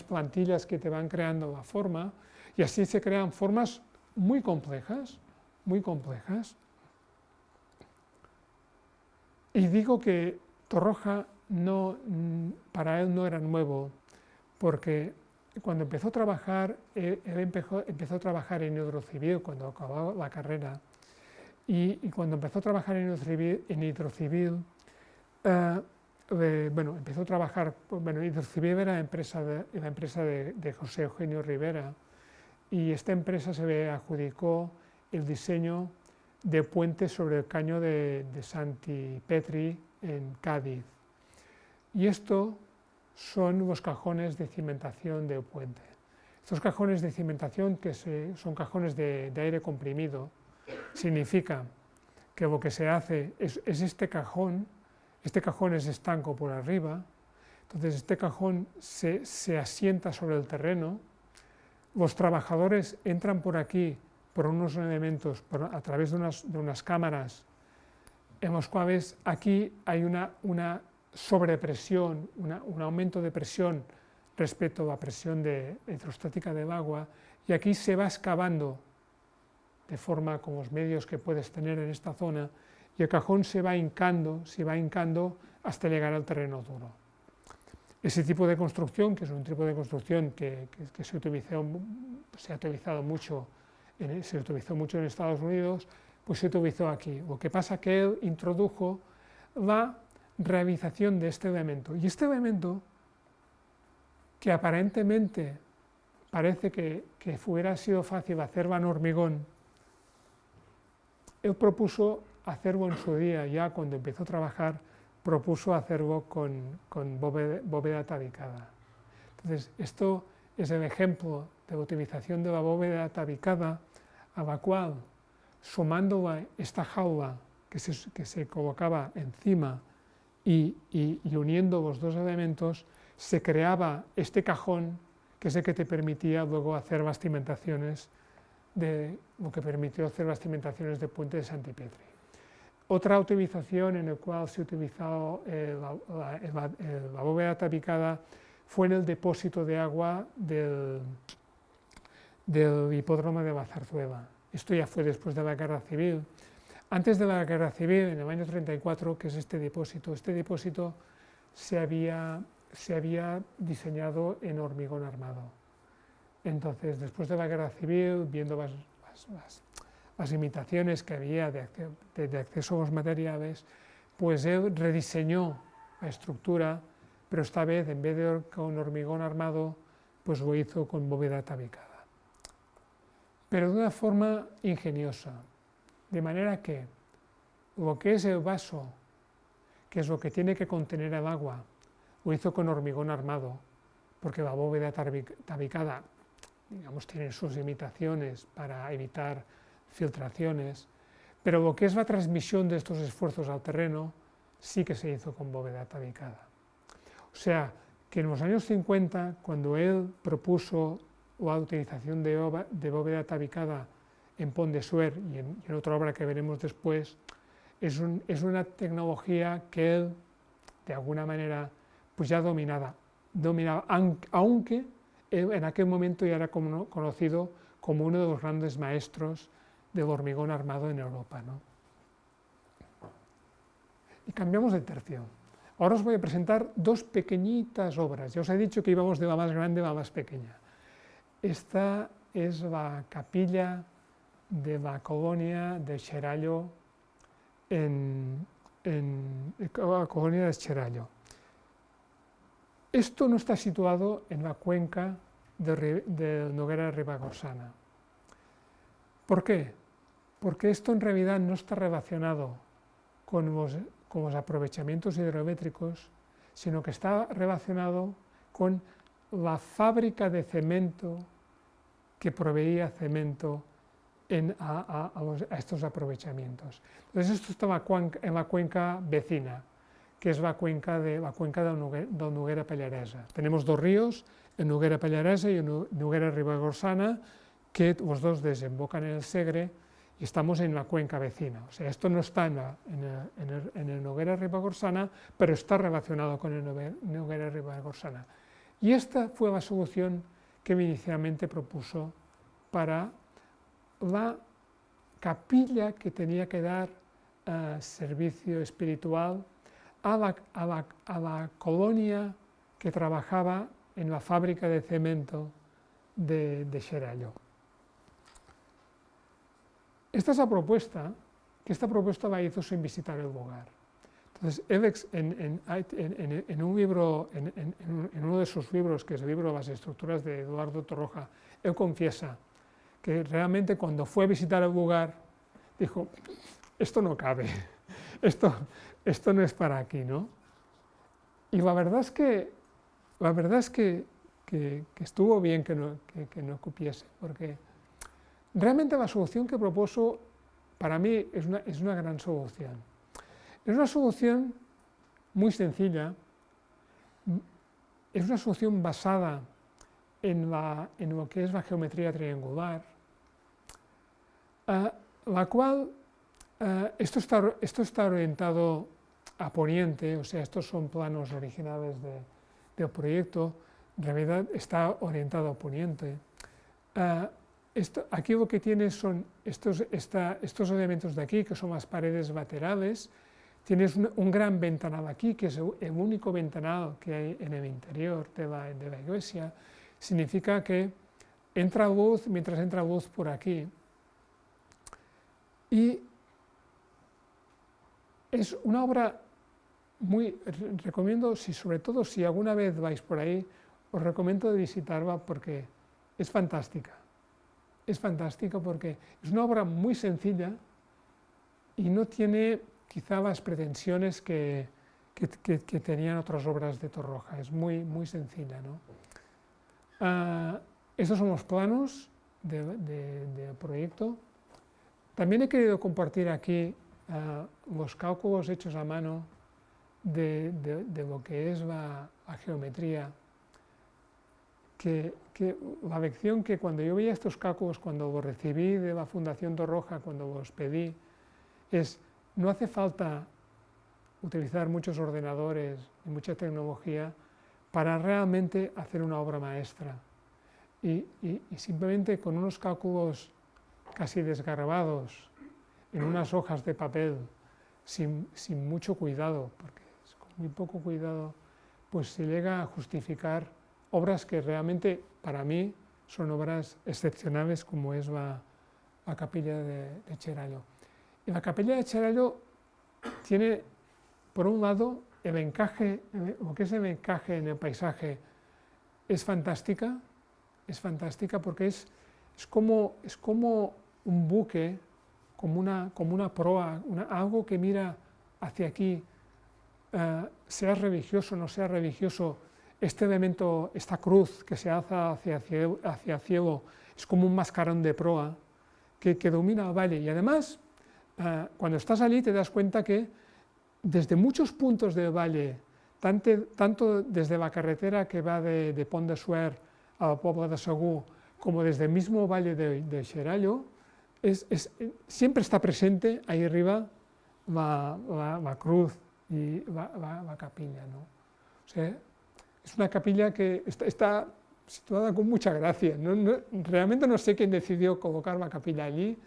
plantillas que te van creando la forma, y así se crean formas muy complejas. Y digo que Torroja para él no era nuevo, porque cuando empezó a trabajar, él empezó a trabajar en hidrocivil cuando acabó la carrera, y cuando empezó a trabajar en hidrocivil, empezó a trabajar, hidrocivil era la empresa de José Eugenio Rivera, y esta empresa se le adjudicó el diseño de puentes sobre el caño de Santi Petri en Cádiz. Y esto son los cajones de cimentación del puente. Estos cajones de cimentación, que son cajones de aire comprimido, significa que lo que se hace es este cajón es estanco por arriba, entonces este cajón se asienta sobre el terreno, los trabajadores entran por aquí, por unos elementos, a través de unas cámaras, en los cuales aquí hay una sobrepresión, un aumento de presión respecto a la presión hidrostática del agua, y aquí se va excavando de forma con los medios que puedes tener en esta zona, y el cajón se va hincando hasta llegar al terreno duro. Ese tipo de construcción, que es un tipo de construcción que se ha utilizado mucho en Estados Unidos, pues se utilizó aquí. Lo que pasa es que él introdujo la realización de este elemento. Y este elemento, que aparentemente parece que hubiera sido fácil hacerlo en hormigón, él propuso hacerlo en su día, ya cuando empezó a trabajar, propuso hacerlo con bóveda tabicada. Entonces, esto es el ejemplo de la utilización de la bóveda tabicada, a la cual, sumando esta jaula que se colocaba encima y uniendo los dos elementos, se creaba este cajón, que es el que te permitía luego hacer las cimentaciones, lo que permitió hacer las cimentaciones de Puente de Santipetri. Otra utilización en la cual se utilizó la bóveda tabicada fue en el depósito de agua del hipódromo de la Zarzuela. Esto ya fue después de la Guerra Civil. Antes de la Guerra Civil, en el año 34, que es este depósito se había diseñado en hormigón armado. Entonces, después de la Guerra Civil, viendo las limitaciones que había de acceso a los materiales, pues él rediseñó la estructura, pero esta vez, en vez de con hormigón armado, pues lo hizo con bóveda tabicada. Pero de una forma ingeniosa, de manera que lo que es el vaso, que es lo que tiene que contener el agua, lo hizo con hormigón armado, porque la bóveda tabicada, digamos, tiene sus limitaciones para evitar filtraciones, pero lo que es la transmisión de estos esfuerzos al terreno sí que se hizo con bóveda tabicada. O sea, que en los años 50, cuando él propuso la utilización de bóveda tabicada en Pont de Suert y en otra obra que veremos después, es una tecnología que él, de alguna manera, pues ya dominaba, aunque él en aquel momento ya era conocido como uno de los grandes maestros del hormigón armado en Europa, ¿no? Y cambiamos de tercio. Ahora os voy a presentar dos pequeñitas obras. Ya os he dicho que íbamos de la más grande a la más pequeña. Esta es la capilla de la colonia de Xerallo, la colonia de Xerallo. Esto no está situado en la cuenca de Noguera Ribagorsana. ¿Por qué? Porque esto en realidad no está relacionado con los aprovechamientos hidroeléctricos, sino que está relacionado con la fábrica de cemento que proveía cemento a estos aprovechamientos. Entonces esto estaba en la cuenca vecina, que es la cuenca de Noguera Pallaresa. Tenemos dos ríos, el Noguera Pallaresa y el Noguera Ribagorsana, que los dos desembocan en el Segre, y estamos en la cuenca vecina. O sea, esto no está en el Noguera Ribagorsana, pero está relacionado con el Noguera Ribagorsana. Y esta fue la solución que inicialmente propuso para la capilla que tenía que dar servicio espiritual a la colonia que trabajaba en la fábrica de cemento de Xerallo. Esta es la propuesta, que esta propuesta la hizo sin visitar el lugar. Entonces, en un libro, en uno de sus libros, que es el libro Las estructuras de Eduardo Torroja, él confiesa que realmente cuando fue a visitar el lugar, dijo, esto no cabe, esto no es para aquí, ¿no? Y la verdad es que estuvo bien que no cupiese, porque realmente la solución que propuso, para mí, es una gran solución. Es una solución muy sencilla, es una solución basada en lo que es la geometría triangular, la cual Esto está orientado a poniente, o sea, estos son planos originales del proyecto, en realidad está orientado a poniente. Aquí lo que tienes son estos elementos de aquí, que son las paredes laterales. Tienes un gran ventanal aquí, que es el único ventanal que hay en el interior de la iglesia. Significa que entra luz mientras entra luz por aquí. Y es una obra recomiendo, sobre todo si alguna vez vais por ahí, os recomiendo visitarla porque es fantástica. Es fantástica porque es una obra muy sencilla y no tiene quizá las pretensiones que tenían otras obras de Torroja. Es muy sencilla, ¿no? Estos son los planos del proyecto. También he querido compartir aquí los cálculos hechos a mano de lo que es la geometría, que la lección que cuando yo veía estos cálculos, cuando los recibí de la Fundación Torroja, cuando los pedí, es no hace falta utilizar muchos ordenadores y mucha tecnología para realmente hacer una obra maestra. Y simplemente con unos cálculos casi desgarrabados en unas hojas de papel, sin mucho cuidado, porque es con muy poco cuidado, pues se llega a justificar obras que realmente para mí son obras excepcionales, como es la capilla de Cherallo. Y la capilla de Cherallo tiene, por un lado, el encaje, lo que es el encaje en el paisaje es fantástica porque es como un buque, como una proa, algo que mira hacia aquí, sea religioso o no sea religioso, este elemento, esta cruz que se alza hacia el cielo, es como un mascarón de proa que domina el valle. Y además, cuando estás allí te das cuenta que desde muchos puntos del valle, tanto desde la carretera que va de Pont de Suert a la Pobla de Segur, como desde el mismo valle de Cherallo, siempre está presente ahí arriba la cruz y la capilla, ¿no? O sea, es una capilla que está situada con mucha gracia. Realmente no sé quién decidió colocar la capilla allí,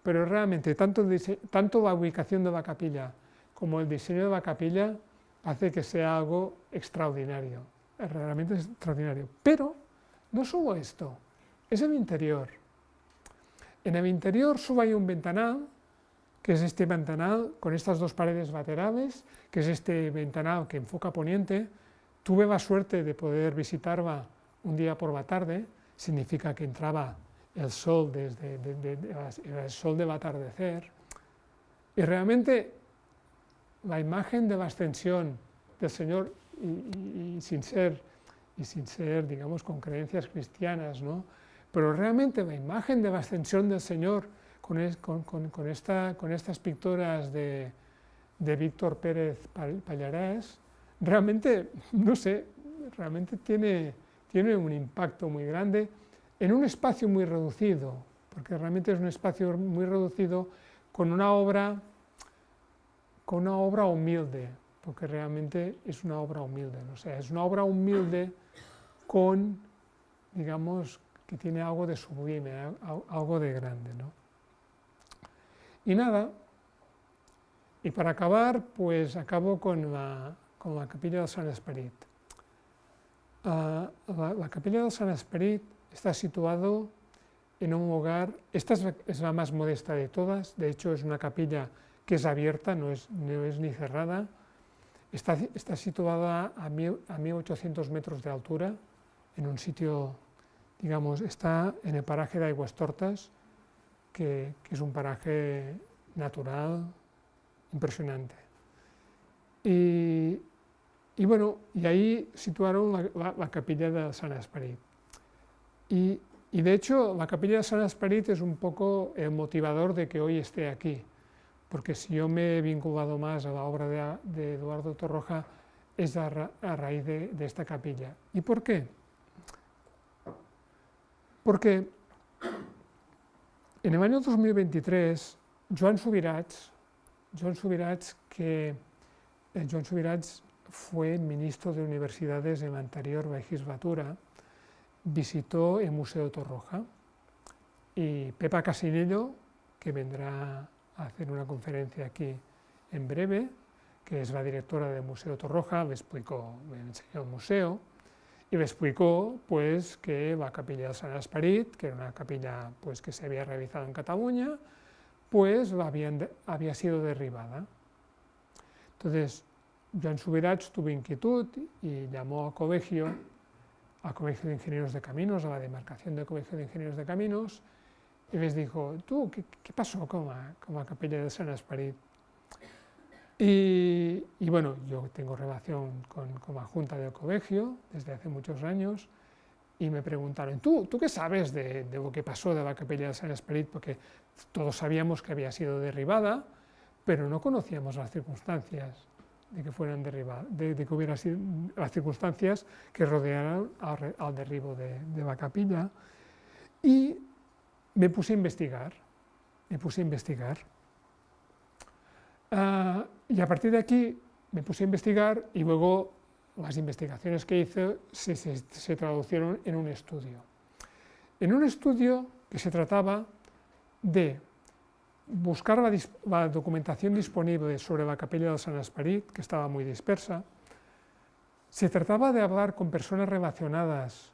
pero realmente tanto la ubicación de la capilla como el diseño de la capilla hace que sea algo extraordinario, realmente es extraordinario. Pero no solo esto, es el interior. En el interior solo hay un ventanal, que es este ventanal con estas dos paredes laterales, que es este ventanal que enfoca poniente. Tuve la suerte de poder visitarla un día por la tarde, significa que entraba el sol el sol del atardecer, y realmente la imagen de la ascensión del Señor, y sin ser, digamos, con creencias cristianas, ¿no? Pero realmente la imagen de la ascensión del Señor con estas pinturas de Víctor Pérez Pallarés, realmente, no sé, realmente tiene un impacto muy grande en un espacio muy reducido, porque realmente es un espacio muy reducido con una obra humilde, porque realmente es una obra humilde, ¿no? O sea, es una obra humilde con, digamos, que tiene algo de sublime, algo de grande, ¿no? Y nada, y para acabar, pues acabo con la capilla del Sant Esperit. La capilla del Sant Esperit está situado en un lugar, esta es la más modesta de todas, de hecho es una capilla que es abierta, no es ni cerrada, está situada a 1800 metros de altura, en un sitio, digamos, está en el paraje de Aigüestortas, que es un paraje natural impresionante. Y bueno, y ahí situaron la capilla del Sant Esperit. Y de hecho, la capilla del Sant Esperit es un poco el motivador de que hoy esté aquí, porque si yo me he vinculado más a la obra de Eduardo Torroja es a raíz de esta capilla. ¿Y por qué? Porque en el año 2023, Joan Subirats, Joan Subirats, Joan Subirats fue ministro de Universidades en la anterior legislatura, visitó el Museo Torroja y Pepa Casinello, que vendrá a hacer una conferencia aquí en breve, que es la directora del Museo Torroja, le enseñó el museo y le explicó pues, que la capilla del Sant Esperit, que era una capilla pues, que se había realizado en Cataluña, pues había sido derribada. Entonces, Joan Subirats tuvo inquietud y llamó al colegio de Ingenieros de Caminos, a la demarcación del Colegio de Ingenieros de Caminos, y les dijo, tú, ¿qué pasó con la capilla del Sant Esperit? Y bueno, yo tengo relación con la junta del colegio desde hace muchos años, y me preguntaron, ¿tú qué sabes de lo que pasó de la capilla del Sant Esperit? Porque todos sabíamos que había sido derribada, pero no conocíamos las circunstancias de que fueran derribadas, de que hubiera sido las circunstancias que rodearan al derribo de la capilla. Y me puse a investigar, y a partir de aquí me puse a investigar y luego las investigaciones que hice se traducieron en un estudio. En un estudio que se trataba de buscar la documentación disponible sobre la capilla del Sant Esperit, que estaba muy dispersa. Se trataba de hablar con personas relacionadas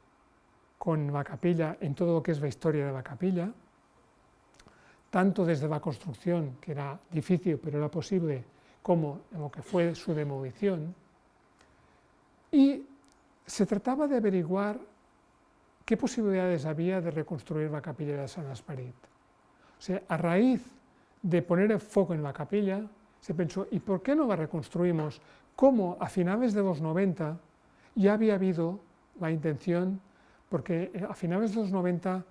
con la capilla en todo lo que es la historia de la capilla, tanto desde la construcción, que era difícil pero era posible, como en lo que fue su demolición. Y se trataba de averiguar qué posibilidades había de reconstruir la capilla del Sant Esperit. O sea, a raíz de poner el foco en la capilla, se pensó, ¿y por qué no la reconstruimos? Como a finales de los 90 ya había habido la intención, porque a finales de los 90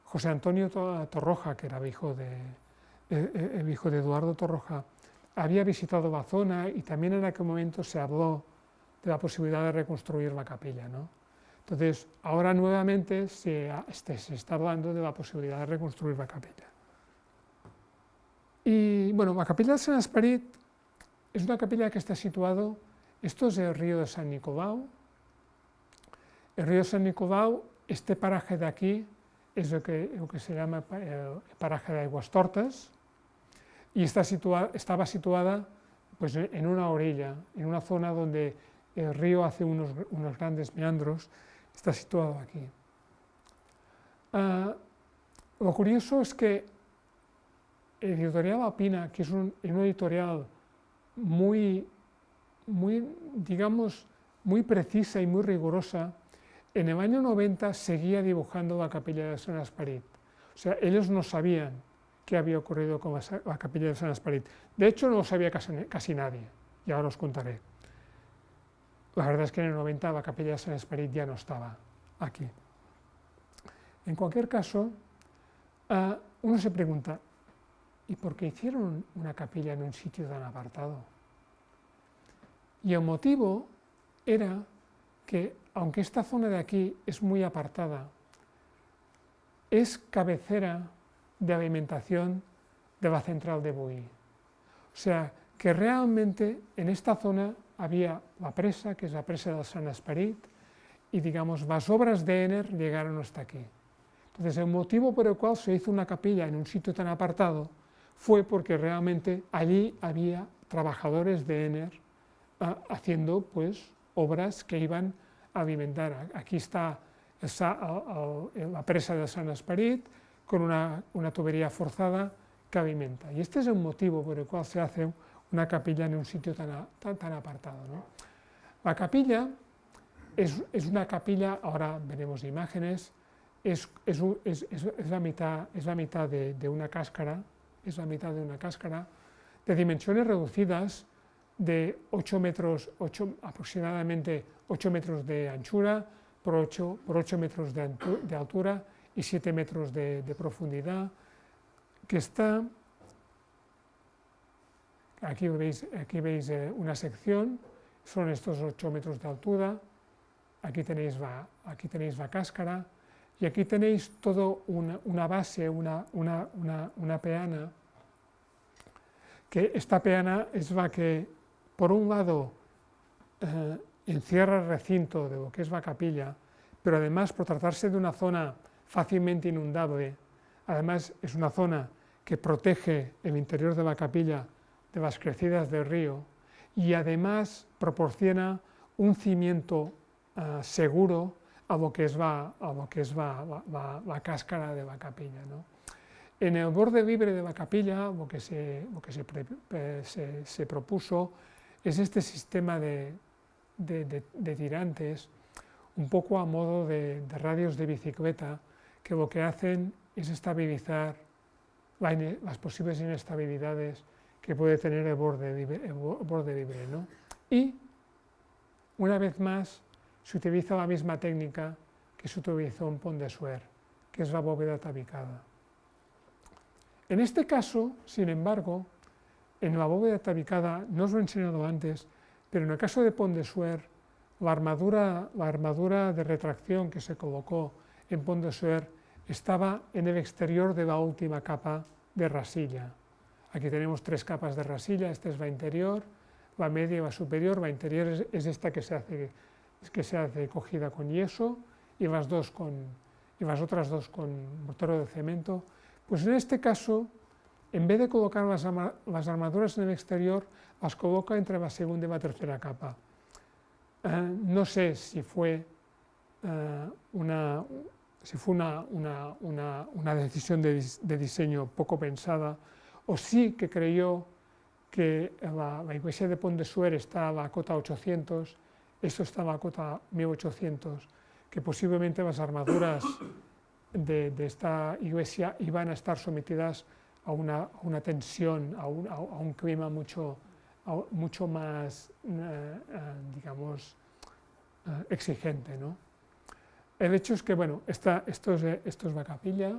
José Antonio Torroja, que era el hijo de Eduardo Torroja, había visitado la zona y también en aquel momento se habló de la posibilidad de reconstruir la capilla, ¿no? Entonces, ahora nuevamente se está hablando de la posibilidad de reconstruir la capilla. Y bueno, la capilla del Sant Esperit es una capilla que está situado, esto es el río de San Nicolau. El río de San Nicolau, este paraje de aquí, es lo que se llama el paraje de Aigüestortes, y estaba situada pues, en una orilla, en una zona donde el río hace unos grandes meandros, está situado aquí. Lo curioso es que Editorial Alpina, que es una editorial muy precisa y muy rigurosa, en el año 90 seguía dibujando la capilla del Sant Esperit. O sea, ellos no sabían qué había ocurrido con la capilla del Sant Esperit. De hecho, no lo sabía casi nadie, y ahora os contaré. La verdad es que en el 90 la capilla del Sant Esperit ya no estaba aquí. En cualquier caso, uno se pregunta, ¿y por qué hicieron una capilla en un sitio tan apartado? Y el motivo era que, aunque esta zona de aquí es muy apartada, es cabecera de alimentación de la central de Boí. O sea, que realmente en esta zona había la presa, que es la presa del Sant Esperit, y digamos, las obras de Éner llegaron hasta aquí. Entonces, el motivo por el cual se hizo una capilla en un sitio tan apartado fue porque realmente allí había trabajadores de Éner haciendo pues, obras que iban a alimentar. Aquí está la presa del Sant Esperit con una tubería forzada que alimenta. Y este es el motivo por el cual se hace una capilla en un sitio tan apartado, ¿no? La capilla es una capilla, ahora veremos imágenes, es la mitad de una cáscara, de dimensiones reducidas, de 8 metros, aproximadamente 8 metros de anchura por 8 metros de altura y 7 metros de profundidad, que está, aquí veis una sección, son estos 8 metros de altura, aquí tenéis la cáscara, y aquí tenéis todo una base, una peana, que esta peana es la que, por un lado, encierra el recinto de lo que es la capilla, pero además, por tratarse de una zona fácilmente inundable, además es una zona que protege el interior de la capilla de las crecidas del río y además proporciona un cimiento seguro a lo que es la cáscara de la capilla, ¿no? En el borde libre de la capilla lo que se propuso es este sistema de tirantes, un poco a modo de radios de bicicleta, que lo que hacen es estabilizar las posibles inestabilidades que puede tener el borde libre, ¿no? Y, una vez más, se utiliza la misma técnica que se utilizó en Pont de Suert, que es la bóveda tabicada. En este caso, sin embargo, en la bóveda tabicada, no os lo he enseñado antes, pero en el caso de Pont de Suert, la armadura de retracción que se colocó en Pont de Suert estaba en el exterior de la última capa de rasilla. Aquí tenemos 3 capas de rasilla, esta es la interior, la media y la superior. La interior es esta que se hace cogida con yeso y las otras dos con mortero de cemento. Pues en este caso, en vez de colocar las armaduras en el exterior, las coloca entre la segunda y la tercera capa. No sé si fue una decisión de diseño poco pensada, o sí que creyó que la iglesia de Pont de Suert está a la cota 800, esto está a la cota 1800, que posiblemente las armaduras de esta iglesia iban a estar sometidas a una tensión, a un clima mucho más, digamos, exigente, ¿no? El hecho es que, bueno, esto es la capilla.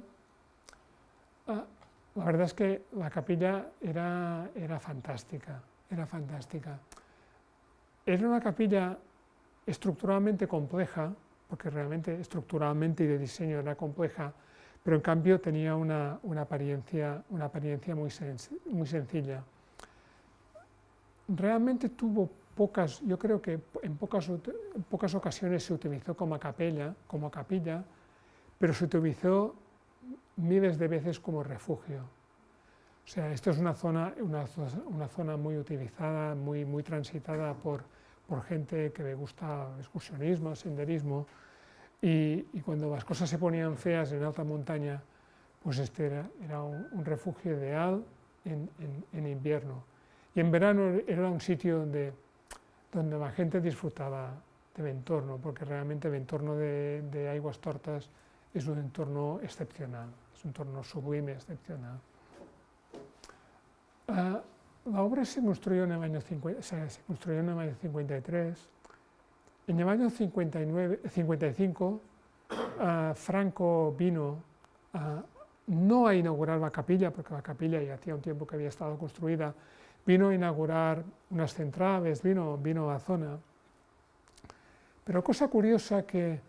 La verdad es que la capilla era fantástica, era fantástica. Era una capilla estructuralmente compleja, porque realmente estructuralmente y de diseño era compleja, pero en cambio tenía una apariencia muy sencilla. Realmente tuvo yo creo que en pocas ocasiones se utilizó como capilla, pero se utilizó miles de veces como refugio. O sea, esto es una zona muy utilizada, muy transitada por gente que le gusta el excursionismo, el senderismo, y cuando las cosas se ponían feas en alta montaña, pues este era un refugio ideal en invierno. Y en verano era un sitio donde la gente disfrutaba del entorno, porque realmente el entorno de Aigüestortes es un entorno excepcional, es un entorno sublime, excepcional. La obra se construyó en el año 53. En el año 55, Franco vino no a inaugurar la capilla, porque la capilla ya hacía un tiempo que había estado construida, vino a inaugurar unas centrales, vino a la zona. Pero cosa curiosa que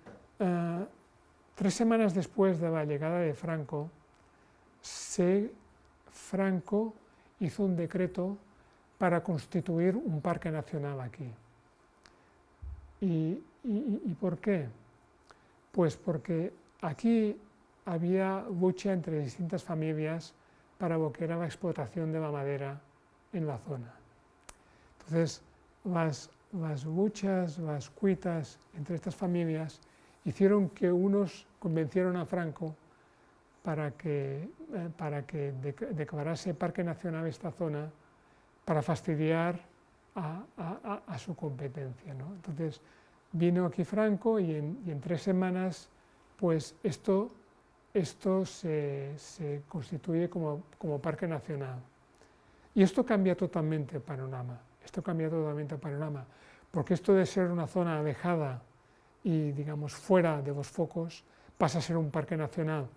3 semanas después de la llegada de Franco, Franco hizo un decreto para constituir un parque nacional aquí. ¿Y por qué? Pues porque aquí había lucha entre distintas familias para lo que era la explotación de la madera en la zona. Entonces, las luchas, las cuitas entre estas familias hicieron que unos convencieron a Franco para que declarase parque nacional esta zona para fastidiar a su competencia, ¿no? Entonces, vino aquí Franco y en 3 semanas, pues esto se constituye como parque nacional. Y esto cambia totalmente el panorama, porque esto de ser una zona alejada y, digamos, fuera de los focos, pasa a ser un parque nacional.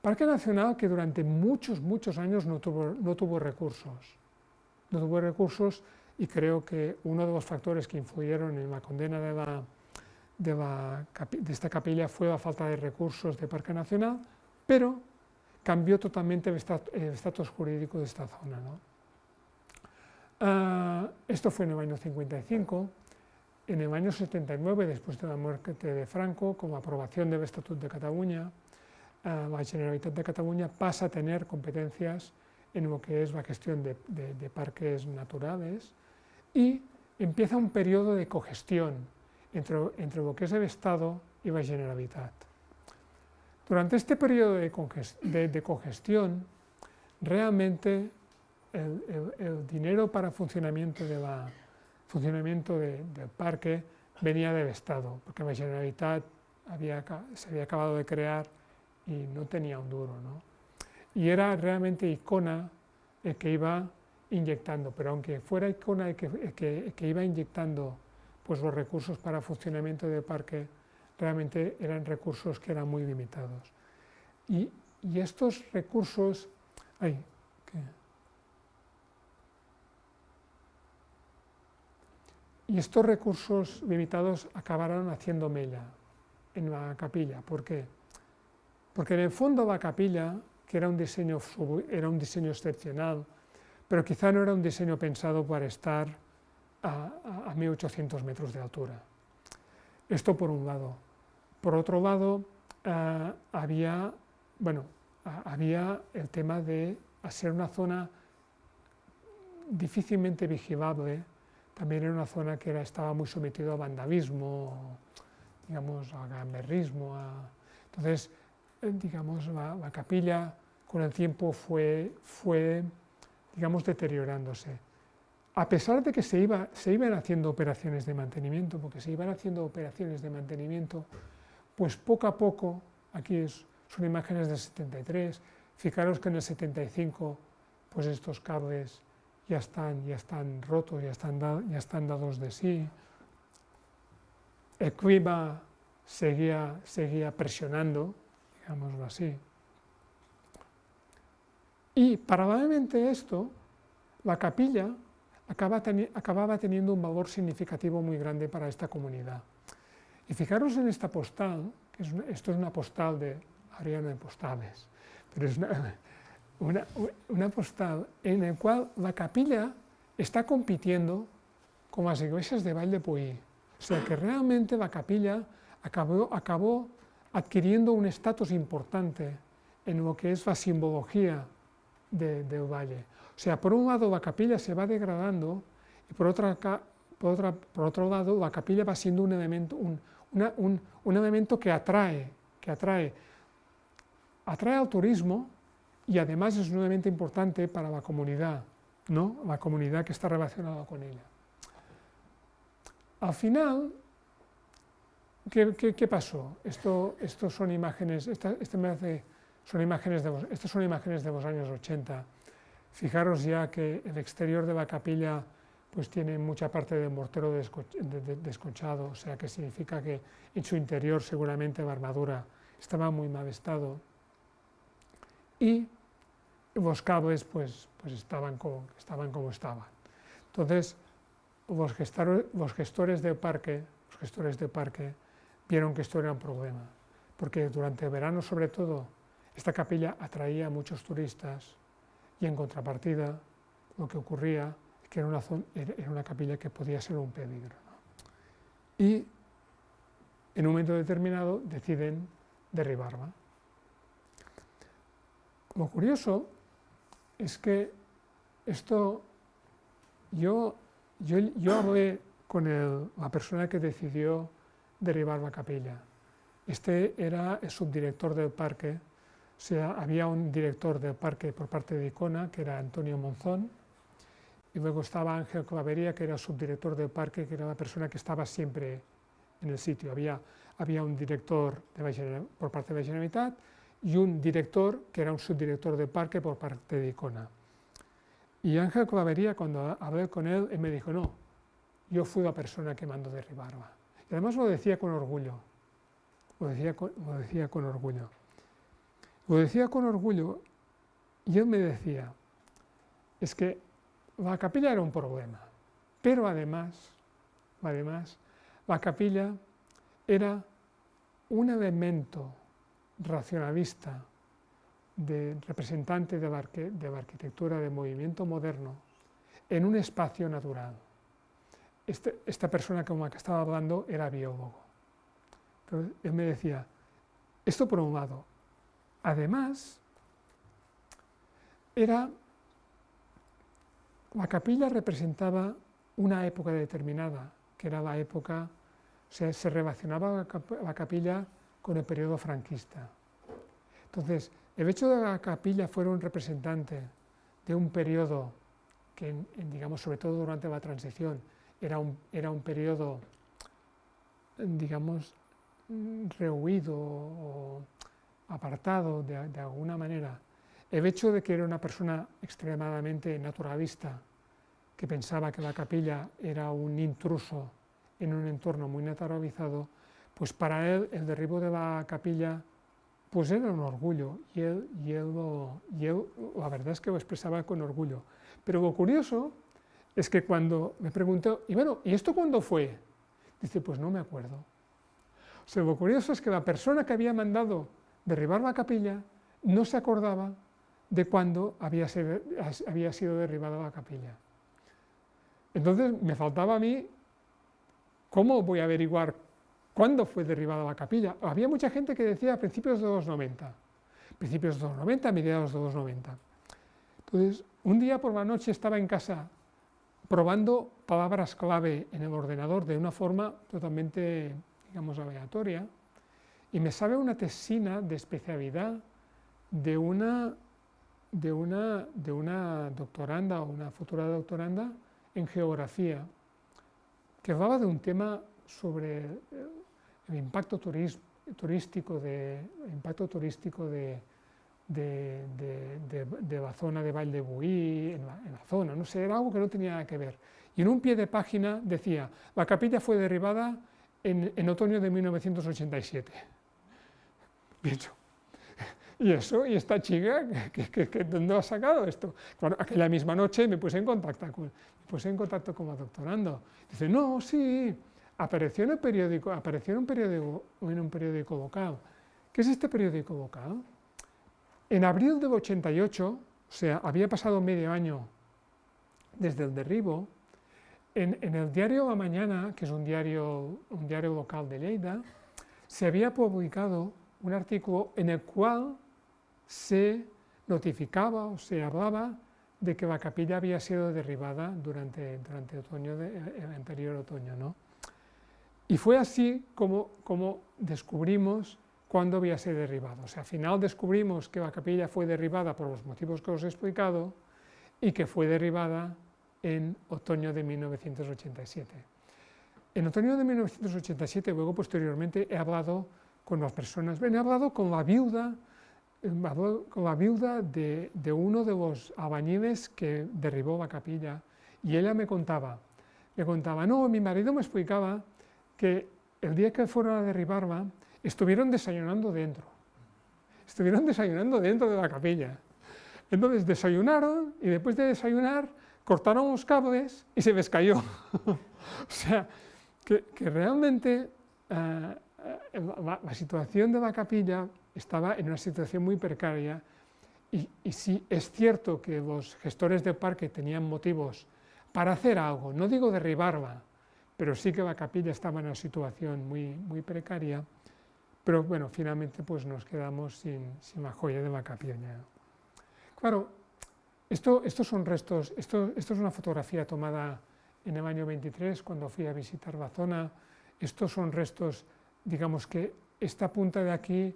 Parque nacional que durante muchos años no tuvo recursos. No tuvo recursos, y creo que uno de los factores que influyeron en la condena de esta capilla fue la falta de recursos de parque nacional, pero cambió totalmente el estatus jurídico de esta zona, ¿no? Esto fue en el año 55. En el año 79, después de la muerte de Franco, con la aprobación del Estatut de Cataluña, la Generalitat de Cataluña pasa a tener competencias en lo que es la gestión de parques naturales y empieza un periodo de cogestión entre lo que es el Estado y la Generalitat. Durante este periodo de cogestión, realmente el dinero para funcionamiento del parque venía del Estado, porque la Generalitat se había acabado de crear y no tenía un duro, ¿no? Y era realmente Icona el que iba inyectando, pero aunque fuera Icona el que iba inyectando pues, los recursos para funcionamiento del parque, realmente eran recursos que eran muy limitados. Y estos recursos... Y estos recursos limitados acabaron haciendo mella en la capilla. ¿Por qué? Porque en el fondo la capilla, que era un diseño excepcional, pero quizá no era un diseño pensado para estar a 1800 metros de altura. Esto por un lado. Por otro lado, había el tema de ser una zona difícilmente vigilable. También era una zona que estaba muy sometida a vandalismo, digamos, a gamberrismo. Entonces, digamos, la capilla con el tiempo fue, digamos, deteriorándose. A pesar de que se iban haciendo operaciones de mantenimiento, pues poco a poco, aquí son imágenes del 73, fijaros que en el 75, pues estos cables ya están rotos, ya están dados de sí. El clima seguía presionando, digámoslo así. Y paralelamente a esto, la capilla acababa teniendo un valor significativo muy grande para esta comunidad. Y fijaros en esta postal, esto es una postal ahora ya no hay postales, pero es una postal en la cual la capilla está compitiendo con las iglesias de Vall de Puig. O sea que realmente la capilla acabó adquiriendo un estatus importante en lo que es la simbología del valle. O sea, por un lado la capilla se va degradando y por otro lado la capilla va siendo un elemento que atrae al turismo y además es un elemento importante para la comunidad, ¿no? La comunidad que está relacionada con ella. Al final, ¿qué pasó? Estos son imágenes, son imágenes de los años 80. Fijaros ya que el exterior de la capilla pues tiene mucha parte de mortero desconchado, o sea que significa que en su interior seguramente la armadura estaba en muy mal estado y los cables pues estaban como estaban. Entonces los gestores del parque vieron que esto era un problema, porque durante el verano sobre todo esta capilla atraía a muchos turistas y en contrapartida lo que ocurría es que era una capilla que podía ser un peligro, ¿no? Y en un momento determinado deciden derribarla. Lo curioso es que esto, yo hablé con la persona que decidió derribar la capilla. Este era el subdirector del parque. O sea, había un director del parque por parte de Icona, que era Antonio Monzón, y luego estaba Ángel Clavería, que era el subdirector del parque, que era la persona que estaba siempre en el sitio. Había un director por parte de la Generalitat y un director, que era un subdirector del parque por parte de Icona. Y Ángel Clavería, cuando hablé con él, me dijo, no, yo fui la persona que mandó derribarla. Y además lo decía con orgullo, lo decía con orgullo. Lo decía con orgullo y él me decía, es que la capilla era un problema, pero además la capilla era un elemento racionalista representante de la arquitectura del movimiento moderno, en un espacio natural. Esta persona con la que estaba hablando era biólogo. Entonces, él me decía, esto por un lado. Además, la capilla representaba una época determinada, que era la época, o sea, se relacionaba la capilla con el periodo franquista. Entonces, el hecho de que la capilla fuera un representante de un periodo que, digamos, sobre todo durante la transición, era un periodo, digamos, rehuido o apartado de alguna manera. El hecho de que era una persona extremadamente naturalista, que pensaba que la capilla era un intruso en un entorno muy naturalizado, pues para él el derribo de la capilla pues era un orgullo, y él la verdad es que lo expresaba con orgullo. Pero lo curioso es que cuando me preguntó, y bueno, ¿y esto cuándo fue? Dice, pues no me acuerdo. O sea, lo curioso es que la persona que había mandado derribar la capilla no se acordaba de cuándo había sido derribada la capilla. Entonces me faltaba a mí, ¿cómo voy a averiguar cuándo fue derribada la capilla? Había mucha gente que decía a principios de los 90, mediados de los 90. Entonces, un día por la noche estaba en casa probando palabras clave en el ordenador de una forma totalmente, digamos, aleatoria, y me sale una tesina de especialidad de una doctoranda o una futura doctoranda en geografía, que hablaba de un tema sobre el impacto turístico de la zona de Vall de Boí, en la zona, no sé, era algo que no tenía nada que ver. Y en un pie de página decía, la capilla fue derribada en otoño de 1987. Pienso, ¿y eso? ¿Y esta chica? ¿Dónde ha sacado esto? Claro, aquella misma noche me puse en contacto con la doctorando. Dice, no, sí, apareció en un periódico local. ¿Qué es este periódico local? En abril del 88, o sea, había pasado medio año desde el derribo, en el diario La Mañana, que es un diario local de Lleida, se había publicado un artículo en el cual se notificaba o se hablaba de que la capilla había sido derribada durante el anterior otoño, ¿no? Y fue así como descubrimos cuándo había sido derribado. O sea, al final descubrimos que la capilla fue derribada por los motivos que os he explicado y que fue derribada en otoño de 1987. En otoño de 1987, luego posteriormente, he hablado con las personas, he hablado con la viuda de uno de los albañiles que derribó la capilla, y ella me contaba, no, mi marido me explicaba que el día que fueron a derribarla, estuvieron desayunando dentro de la capilla. Entonces desayunaron, y después de desayunar cortaron los cables y se les cayó. O sea, que realmente la situación de la capilla estaba en una situación muy precaria, y sí es cierto que los gestores del parque tenían motivos para hacer algo, no digo derribarla, pero sí que la capilla estaba en una situación muy precaria, pero bueno, finalmente pues nos quedamos sin la joya de la capilla. Claro, estos son restos, esto es una fotografía tomada en el año 23, cuando fui a visitar la zona. Estos son restos, digamos que esta punta de aquí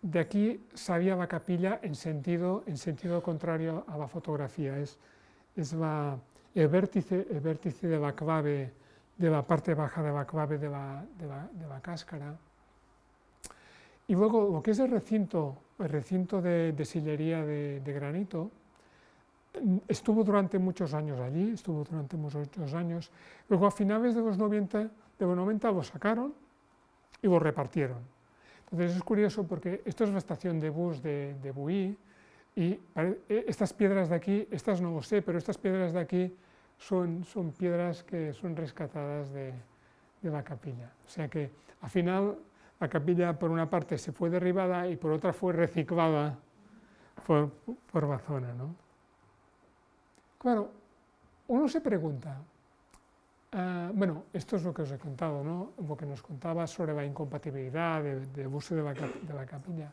de aquí salía la capilla en sentido contrario a la fotografía, es el vértice de la clave, de la parte baja de la clave de la cáscara. Y luego lo que es el recinto de sillería de granito, estuvo durante muchos años allí, luego a finales de los 90 lo sacaron y lo repartieron. Entonces es curioso porque esto es la estación de bus de Boí, y estas piedras de aquí, estas no lo sé, pero estas piedras de aquí son piedras que son rescatadas de la capilla. O sea que al final la capilla por una parte se fue derribada y por otra fue reciclada por la zona, ¿no? Claro, uno se pregunta, bueno, esto es lo que os he contado, ¿no? Lo que nos contaba sobre la incompatibilidad de uso de la capilla.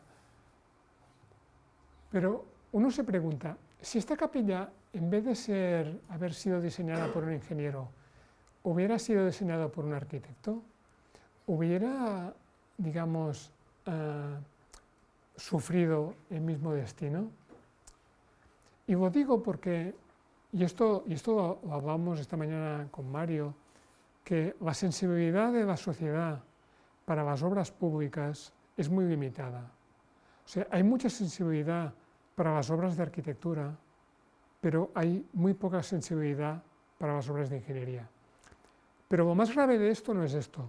Pero uno se pregunta, si esta capilla, en vez de haber sido diseñada por un ingeniero, hubiera sido diseñada por un arquitecto, hubiera, digamos, sufrido el mismo destino. Y lo digo porque, y esto lo hablamos esta mañana con Mario, que la sensibilidad de la sociedad para las obras públicas es muy limitada. O sea, hay mucha sensibilidad para las obras de arquitectura, pero hay muy poca sensibilidad para las obras de ingeniería. Pero lo más grave de esto no es esto,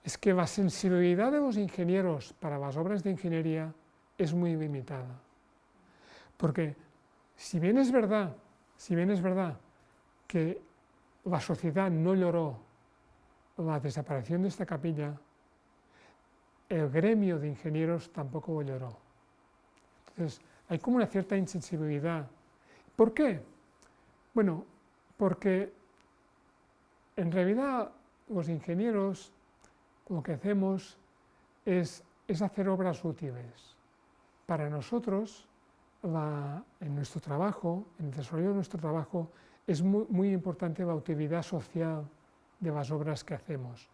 es que la sensibilidad de los ingenieros para las obras de ingeniería es muy limitada. Porque si bien es verdad que la sociedad no lloró la desaparición de esta capilla, el gremio de ingenieros tampoco lo lloró. Entonces, hay como una cierta insensibilidad. ¿Por qué? Bueno, porque en realidad los ingenieros lo que hacemos es hacer obras útiles. Para nosotros, en nuestro trabajo, en el desarrollo de nuestro trabajo, es muy importante la utilidad social de las obras que hacemos.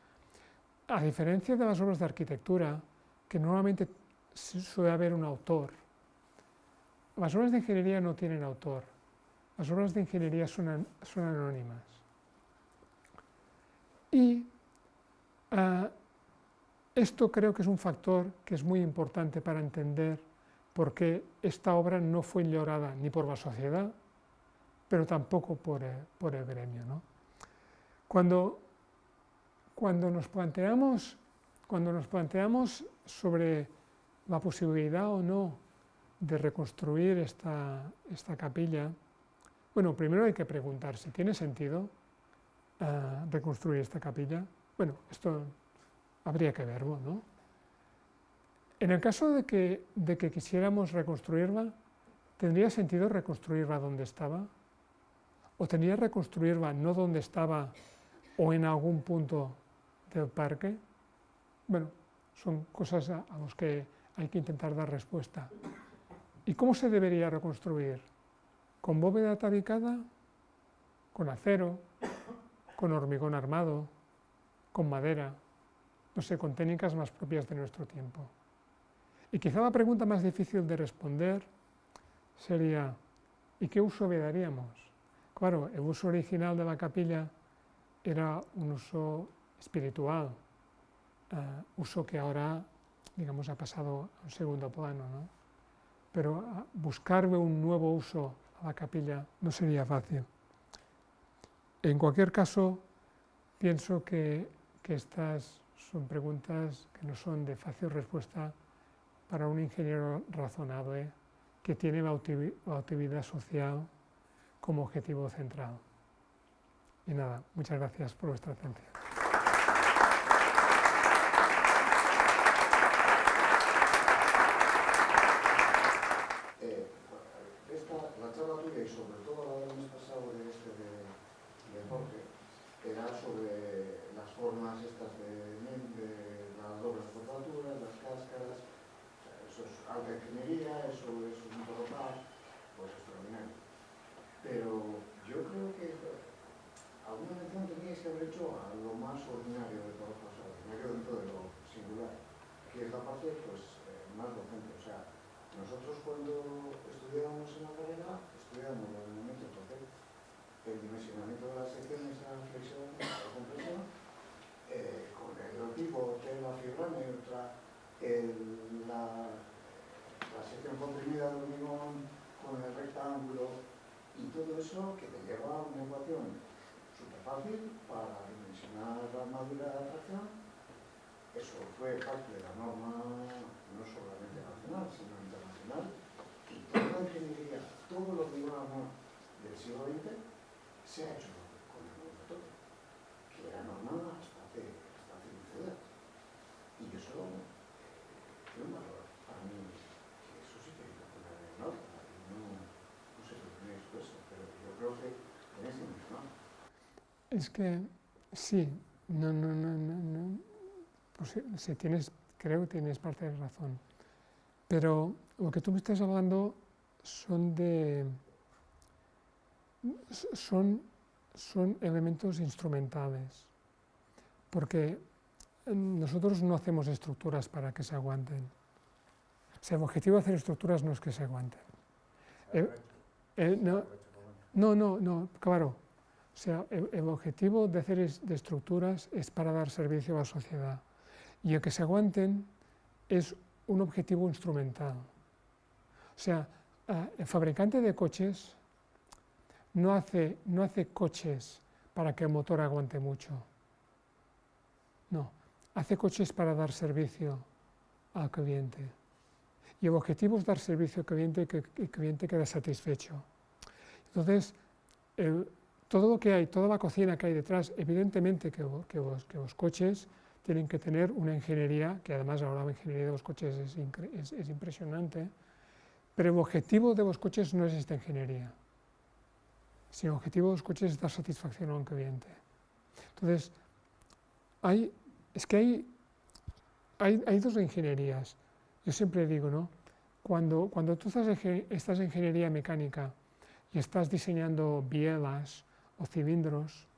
A diferencia de las obras de arquitectura, que normalmente suele haber un autor, las obras de ingeniería no tienen autor, las obras de ingeniería son anónimas. Y esto creo que es un factor que es muy importante para entender por qué esta obra no fue llorada ni por la sociedad, pero tampoco por el gremio, ¿no? Cuando nos planteamos sobre la posibilidad o no de reconstruir esta capilla, bueno, primero hay que preguntar si tiene sentido reconstruir esta capilla. Bueno, esto habría que verlo, ¿no? En el caso de que quisiéramos reconstruirla, ¿tendría sentido reconstruirla donde estaba? ¿O tendría reconstruirla no donde estaba o en algún punto del parque? Bueno, son cosas a las que hay que intentar dar respuesta. ¿Y cómo se debería reconstruir? ¿Con bóveda tabicada? ¿Con acero? ¿Con hormigón armado? ¿Con madera? No sé, con técnicas más propias de nuestro tiempo. Y quizá la pregunta más difícil de responder sería, ¿y qué uso le daríamos? Claro, el uso original de la capilla era un uso espiritual, uso que ahora, digamos, ha pasado a un segundo plano, ¿no? Pero buscarle un nuevo uso a la capilla no sería fácil. En cualquier caso, pienso que estas son preguntas que no son de fácil respuesta para un ingeniero razonable que tiene la utilidad social como objetivo central. Y nada, muchas gracias por vuestra atención. La charla tuya y sobre todo la del mes pasado de Jorge era sobre las formas estas de las obras de cuadratura, las cáscaras, eso es alta ingeniería, eso es un torropar, pues extraordinario. Pero yo creo que alguna mención teníais que haber hecho a lo más ordinario de todo lo ordinario dentro de lo singular, que es la parte pues, más docente. O sea, nosotros cuando estudiábamos en la carrera, estudiábamos el momento entonces, el dimensionamiento de las secciones a la flexión, a la compresión, con el hidrotipo, tela, fibra neutra, la sección comprimida de hormigón con el rectángulo y todo eso que te lleva a una ecuación súper fácil para dimensionar la armadura de atracción. Eso fue parte de la norma no solamente nacional, sino internacional, y toda la ingeniería, todo lo que íbamos del siglo XX se ha hecho con el laboratorio, que era normal hasta hace 15 días. Y eso tiene un valor para mí, que eso sí que hay que poner en nota, y no sé si lo tenéis puesto, pero yo Es que sí, pues sí, creo que tienes parte de razón. Pero lo que tú me estás hablando son elementos instrumentales, porque nosotros no hacemos estructuras para que se aguanten. O sea, el objetivo de hacer estructuras no es que se aguanten. No, claro. O sea, el objetivo de hacer de estructuras es para dar servicio a la sociedad. Y el que se aguanten es un objetivo instrumental. O sea, el fabricante de coches no hace coches para que el motor aguante mucho. No, hace coches para dar servicio al cliente. Y el objetivo es dar servicio al cliente y que el cliente quede satisfecho. Entonces, todo lo que hay, toda la cocina que hay detrás, evidentemente que los coches tienen que tener una ingeniería, que además ahora la ingeniería de los coches es impresionante, pero el objetivo de los coches no es esta ingeniería, sino el objetivo de los coches es dar satisfacción a un cliente. Entonces, hay dos ingenierías. Yo siempre digo, ¿no? Cuando tú estás en ingeniería mecánica y estás diseñando bielas o cilindros,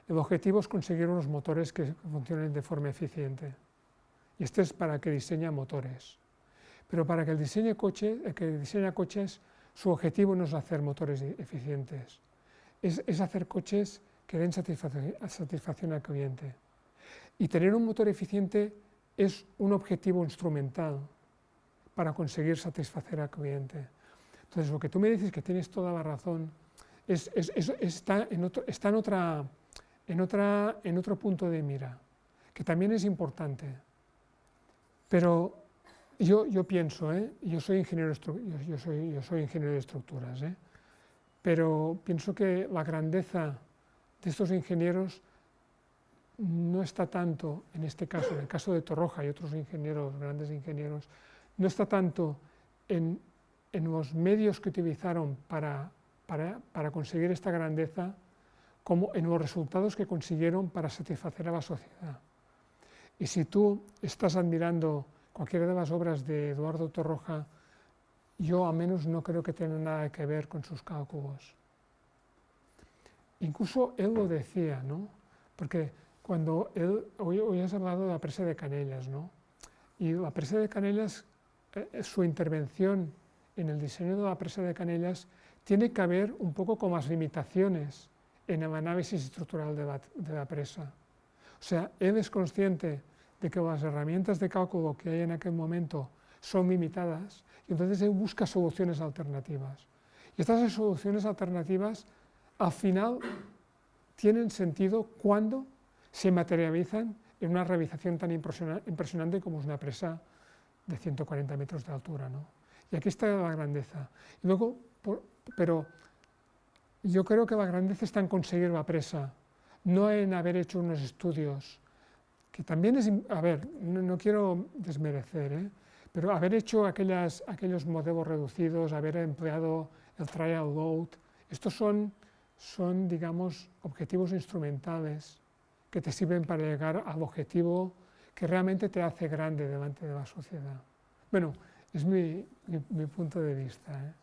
el objetivo es conseguir unos motores que funcionen de forma eficiente. Y esto es para que diseña motores. Pero para que el que diseña coches, su objetivo no es hacer motores eficientes, es hacer coches que den satisfacción al cliente. Y tener un motor eficiente es un objetivo instrumental para conseguir satisfacer al cliente. Entonces, lo que tú me dices, que tienes toda la razón, está en otro punto de mira, que también es importante. Pero yo pienso, yo soy ingeniero de estructuras, pero pienso que la grandeza de estos ingenieros no está tanto, en este caso, en el caso de Torroja y otros ingenieros, grandes ingenieros, no está tanto en los medios que utilizaron para conseguir esta grandeza, como en los resultados que consiguieron para satisfacer a la sociedad. Y si tú estás admirando cualquiera de las obras de Eduardo Torroja, yo al menos no creo que tenga nada que ver con sus cálculos. Incluso él lo decía, ¿no? Porque cuando hoy has hablado de la presa de Canellas, ¿no? Y la presa de Canellas, su intervención en el diseño de la presa de Canellas tiene que ver un poco con las limitaciones en el análisis estructural de la presa. O sea, él es consciente de que las herramientas de cálculo que hay en aquel momento son limitadas y entonces él busca soluciones alternativas. Y estas soluciones alternativas al final tienen sentido cuando se materializan en una realización tan impresionante como es una presa de 140 metros de altura, ¿no? Y aquí está la grandeza. Y luego, pero yo creo que la grandeza está en conseguir la presa, no en haber hecho unos estudios, que también es, a ver, no quiero desmerecer, pero haber hecho aquellos modelos reducidos, haber empleado el trial load, estos son, digamos, objetivos instrumentales que te sirven para llegar al objetivo que realmente te hace grande delante de la sociedad. Bueno, es mi punto de vista,